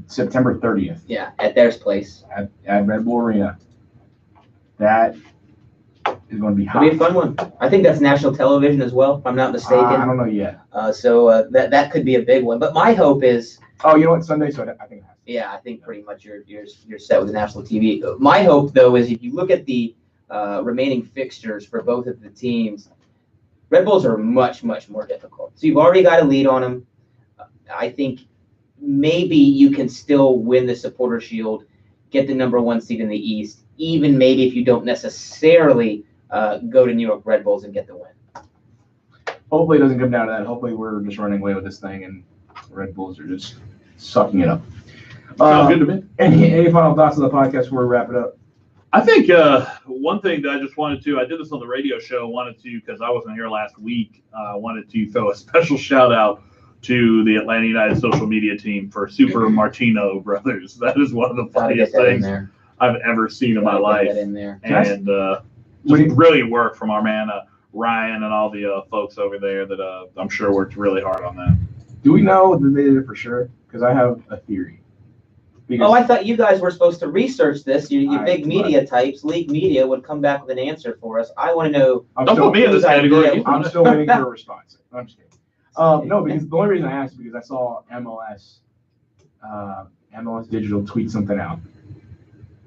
September 30th. Yeah, at their place. At Red Bull Arena. That is going to be hot. It'll be a fun one. I think that's national television as well, if I'm not mistaken. I don't know yet. So that could be a big one. But my hope is. Oh, you know what? Sunday, so I think it has. Yeah, I think pretty much you're set with the national TV. My hope, though, is if you look at the remaining fixtures for both of the teams, Red Bulls are much, much more difficult. So you've already got a lead on them. I think maybe you can still win the Supporter Shield, get the number 1 seed in the East, even maybe if you don't necessarily go to New York Red Bulls and get the win. Hopefully it doesn't come down to that. Hopefully we're just running away with this thing and Red Bulls are just sucking it up. Sounds good to me. Any final thoughts on the podcast before we wrap it up? I think one thing that I just wanted to, I did this on the radio show, because I wasn't here last week, wanted to throw a special shout out to the Atlanta United social media team for Super Martino Brothers. That is one of the funniest things I've ever seen in my life. And brilliant work from our man Ryan and all the folks over there that I'm sure worked really hard on that. Do we know that they did it for sure? Because I have a theory. I thought you guys were supposed to research this. You big media types, league media, would come back with an answer for us. I want to know. Don't put me in this category. I'm still waiting for a response. I'm just kidding. No, because the only reason I asked is because I saw MLS Digital tweet something out,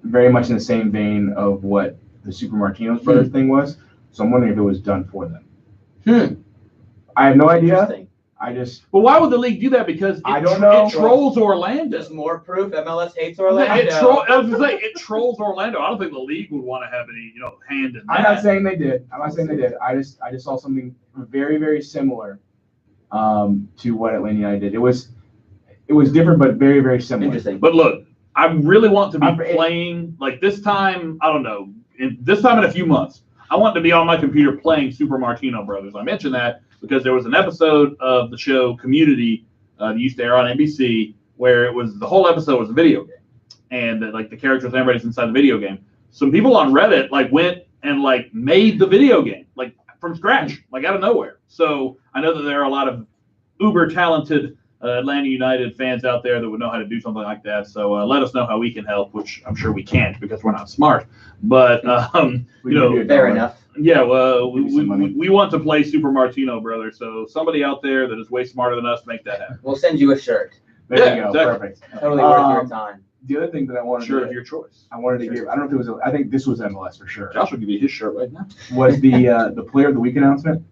very much in the same vein of what the Super Martinez Brothers thing was. So I'm wondering if it was done for them. I have no idea. Well, why would the league do that? Because I don't know. It trolls Orlando. Just more proof MLS hates Orlando. I was gonna say it trolls Orlando. I don't think the league would want to have any, hand in that. I'm not saying they did. I just saw something very, very similar to what Atlanta United did. It was different, but very, very similar. Interesting. But look, I really want to be playing like this time. I don't know. This time in a few months, I want to be on my computer playing Super Martino Brothers. I mentioned that because there was an episode of the show Community that used to air on NBC where the whole episode was a video game, and the characters and everybody's inside the video game. Some people on Reddit went and made the video game from scratch, out of nowhere. So I know that there are a lot of uber talented Atlanta United fans out there that would know how to do something like that. So let us know how we can help, which I'm sure we can't because we're not smart. But fair enough. Yeah, well, we want to play Super Martino Brothers. So somebody out there that is way smarter than us, make that happen. We'll send you a shirt. There you go. Exactly. Perfect. Totally worth your time. The other thing that I wanted of your choice. I wanted to give. I don't know if it was. I think this was MLS for sure. Josh will give you his shirt right now. Was the Player of the Week announcement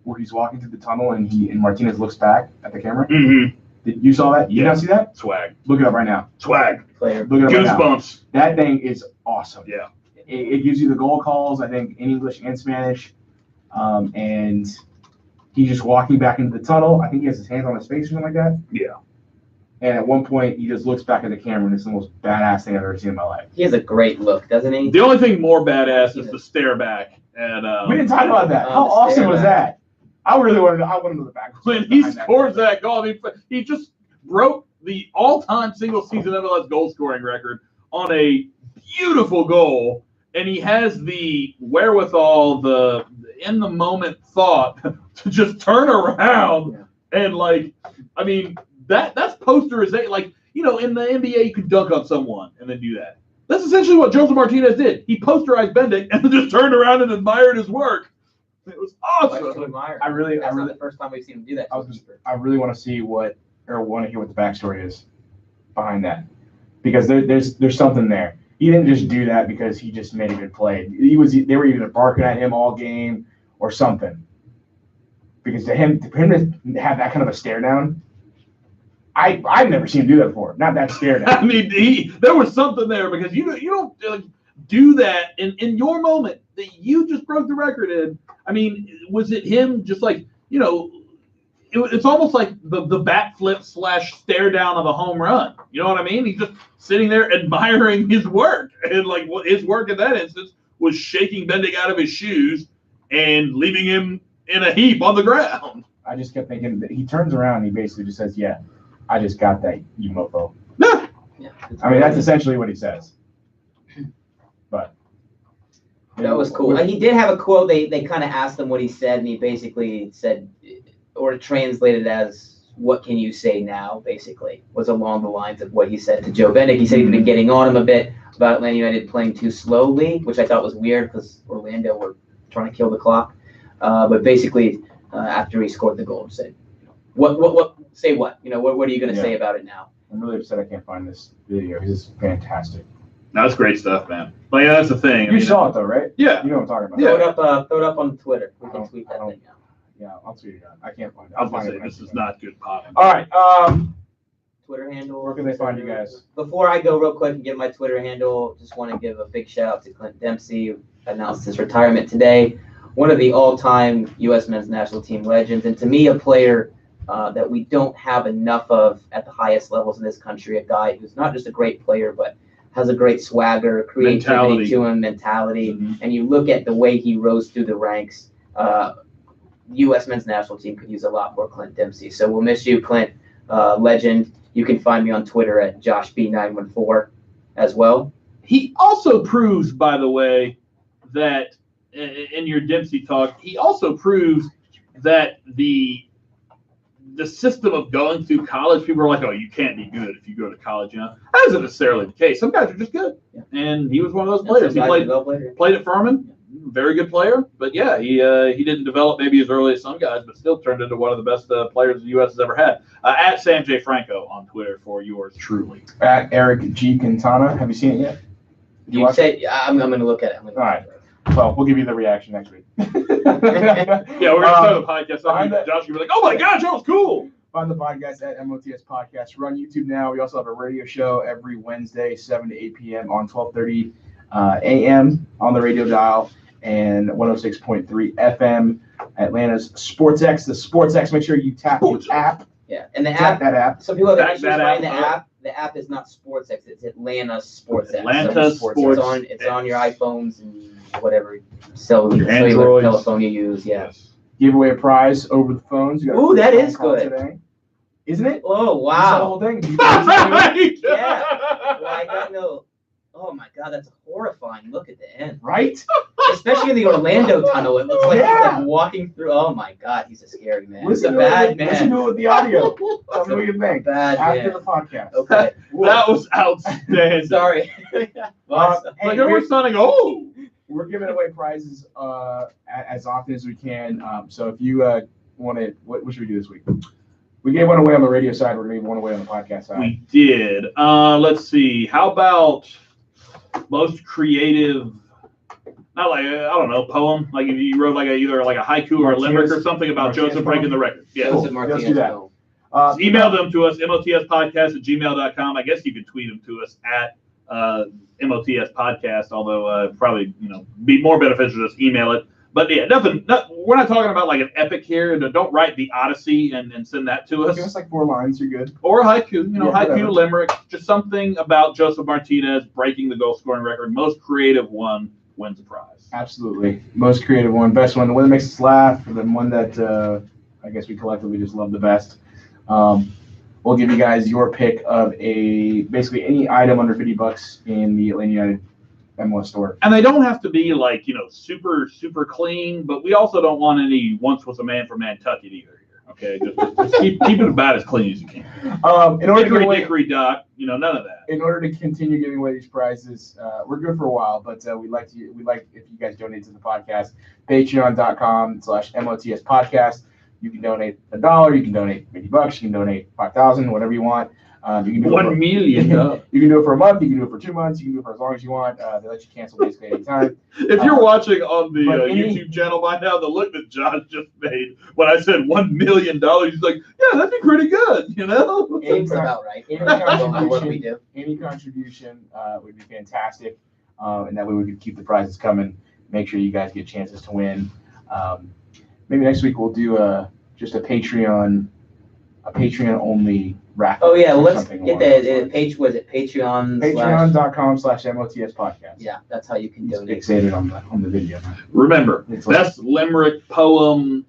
where he's walking through the tunnel and Martinez looks back at the camera? Mm-hmm. You saw that? You not see that? Swag. Look it up right now. Swag. Player. Look it up Goosebumps. right now. That thing is awesome. Yeah. It gives you the goal calls, I think, in English and Spanish. And he's just walking back into the tunnel. I think he has his hands on his face or something like that. Yeah. And at one point, he just looks back at the camera, and it's the most badass thing I've ever seen in my life. He has a great look, doesn't he? The only thing more badass is the stare back. And we didn't talk about that. How awesome was that? I really wanted to know the back. When he scores that goal, he just broke the all-time single-season MLS goal-scoring record on a beautiful goal, and he has the wherewithal, the in-the-moment thought to just turn around and that's posterization. In the NBA, you could dunk on someone and then do that. That's essentially what Joseph Martinez did. He posterized Bendick and then just turned around and admired his work. It was awesome. That's not the first time we've seen him do that. I really want to see want to hear what the backstory is behind that, because there's something there. He didn't just do that because he just made a good play. They were either barking at him all game or something. Because to him to have that kind of a stare down, I've never seen him do that before. Not that stare down. I mean, there was something there because you don't do that in your moment that you just broke the record in. I mean, was it him just it's almost like the bat flip / stare down of a home run. You know what I mean? He's just sitting there admiring his work. And his work in that instance was shaking Bendick out of his shoes and leaving him in a heap on the ground. I just kept thinking that he turns around and he basically just says, "Yeah, I just got that, you mofo." Yeah, I mean, that's essentially what he says. But that was cool. He did have a quote. They kind of asked him what he said, and he basically said, or translated as, "What can you say now?" Basically, was along the lines of what he said to Joe Bendick. He said he'd been getting on him a bit about Atlanta United playing too slowly, which I thought was weird because Orlando were trying to kill the clock. But basically, after he scored the goal, said, "What? Say what? What are you going to say about it now?" I'm really upset I can't find this video. This is fantastic. That's great stuff, man. That's the thing. You saw it though, right? Yeah. You know what I'm talking about. Throw it up on Twitter. We can tweet that thing out. Yeah, I'll tweet it out. I can't find it. I was going to say, this is not good potting. All right. Twitter handle. Where can they find you guys? Before I go real quick and give my Twitter handle, just want to give a big shout out to Clint Dempsey, who announced his retirement today. One of the all-time U.S. men's national team legends, and to me, a player that we don't have enough of at the highest levels in this country, a guy who's not just a great player, but has a great swagger, creativity to him, mentality. Mm-hmm. And you look at the way he rose through the ranks, U.S. men's national team could use a lot more Clint Dempsey. So we'll miss you, Clint, legend. You can find me on Twitter at JoshB914 as well. He also proves, by the way, that in your Dempsey talk, he also proves that the system of going through college, people are like, oh, you can't be good if you go to college. That isn't necessarily the case. Some guys are just good. Yeah. And he was one of those players. He played at Furman. Very good player, but yeah, he didn't develop maybe as early as some guys, but still turned into one of the best players the U.S. has ever had. At Sam J. Franco on Twitter for yours truly. At Eric G. Quintana. Have you seen it yet? You say I'm going to look at it. All right. Well, we'll give you the reaction next week. Yeah, we're going to start the podcast. Josh will be like, oh my gosh, that was cool. Find the podcast at MOTS Podcast. We're on YouTube now. We also have a radio show every Wednesday, 7 to 8 p.m. on 12:30 a.m. on the radio dial. And 106.3 FM, Atlanta's SportsX. The SportsX, make sure you tap the app. Yeah, and the app. That app. Some people have issues finding the app. The app is not SportsX. It's Atlanta's SportsX. Atlanta's Sports. It's on your iPhones and whatever cellular telephone you use. Yeah. Give away a prize over the phones. Ooh, that is good. Today. Isn't it? Oh, wow. That's the whole thing. Yeah. Well, I got no. Oh my God, that's horrifying. Look at the end. Right? Especially in the Orlando tunnel. It looks like he's like walking through. Oh my God, he's a scary man. He's a bad man. Listen to it with the audio. Tell me what you think. Bad after man. the podcast. Okay. That was outstanding. Sorry. Like everyone's sounding, oh. We're giving away prizes as often as we can. So if you want to, what should we do this week? We gave one away on the radio side. We're going to give one away on the podcast side. We did. Let's see. How about most creative, not like, I don't know, poem? Like if you wrote like either a haiku or a limerick or something about Joseph breaking the record. Yeah. Joseph Let's do that. Email them to us, motspodcast@gmail.com. I guess you could tweet them to us at MOTS Podcast, although probably, be more beneficial to just email it. But yeah, we're not talking about like an epic here. Don't write the Odyssey and send that to us. Give us like 4 lines, you're good. Or a haiku, haiku, limerick, just something about Joseph Martinez breaking the goal scoring record. Most creative one wins a prize. Absolutely. Most creative one, best one, the one that makes us laugh, the one that I guess we collectively just love the best. We'll give you guys your pick of basically any item under $50 in the Atlanta United MLS store. And they don't have to be like, super, super clean, but we also don't want any once was a man from Nantucket either here. Okay, just keep it about as clean as you can. In order to Dickory Dock, none of that. In order to continue giving away these prizes, we're good for a while, but we'd like if you guys donate to the podcast. Patreon.com/MOTS Podcast. You can donate $1. You can donate $50. You can donate $5,000, whatever you want. You can do $1 million. You can do it for a month. You can do it for 2 months. You can do it for as long as you want. They let you cancel basically any time. If you're watching on the YouTube channel by now, the look that Josh just made when I said $1 million, he's like, yeah, that'd be pretty good, It's about right. Any contribution would be fantastic, and that way we could keep the prizes coming. Make sure you guys get chances to win. Maybe next week we'll do just a Patreon only raffle. Oh yeah, let's get the page. Was it Patreon? Patreon.com/MOTS Podcast. Yeah, that's how you can donate. Fixated on the video. Remember, that's limerick, poem,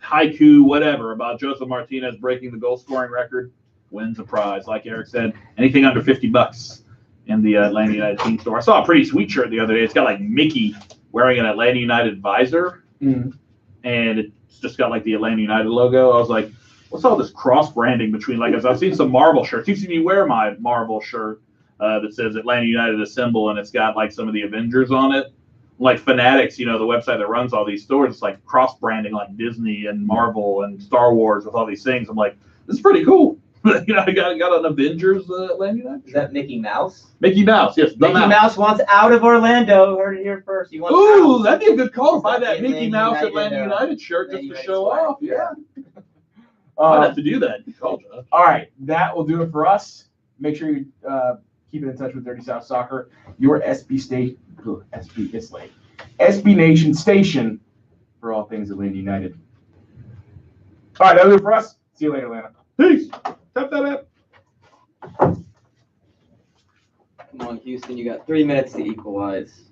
haiku, whatever about Joseph Martinez breaking the goal scoring record wins a prize. Like Eric said, anything under $50 in the Atlanta United team store. I saw a pretty sweet shirt the other day. It's got like Mickey wearing an Atlanta United visor, and it's just got like the Atlanta United logo. I was like, what's all this cross branding between, like, as I've seen some Marvel shirts. You've seen me wear my Marvel shirt that says Atlanta United Assemble, and it's got like some of the Avengers on it. Like Fanatics, the website that runs all these stores, it's like cross branding like Disney and Marvel and Star Wars with all these things. I'm like, this is pretty cool. I got an Avengers Atlanta United. Is that Mickey Mouse? Mickey Mouse, yes. The Mickey Mouse wants out of Orlando. Heard it here first. He wants Ooh, out. that'd be a good call. Is Buy that that Mickey Atlanta Mouse United, Atlanta United shirt just Atlanta to United show swag, off. Yeah. I'd Uh, have to do that. Good call, Josh. all right, that will do it for us. Make sure you keep in touch with Dirty South Soccer, your SB state, SB it's late, SB Nation station for all things Atlanta United. All right, that'll do it for us. See you later, Atlanta. Peace. Tap that up. Come on, Houston. You got 3 minutes to equalize.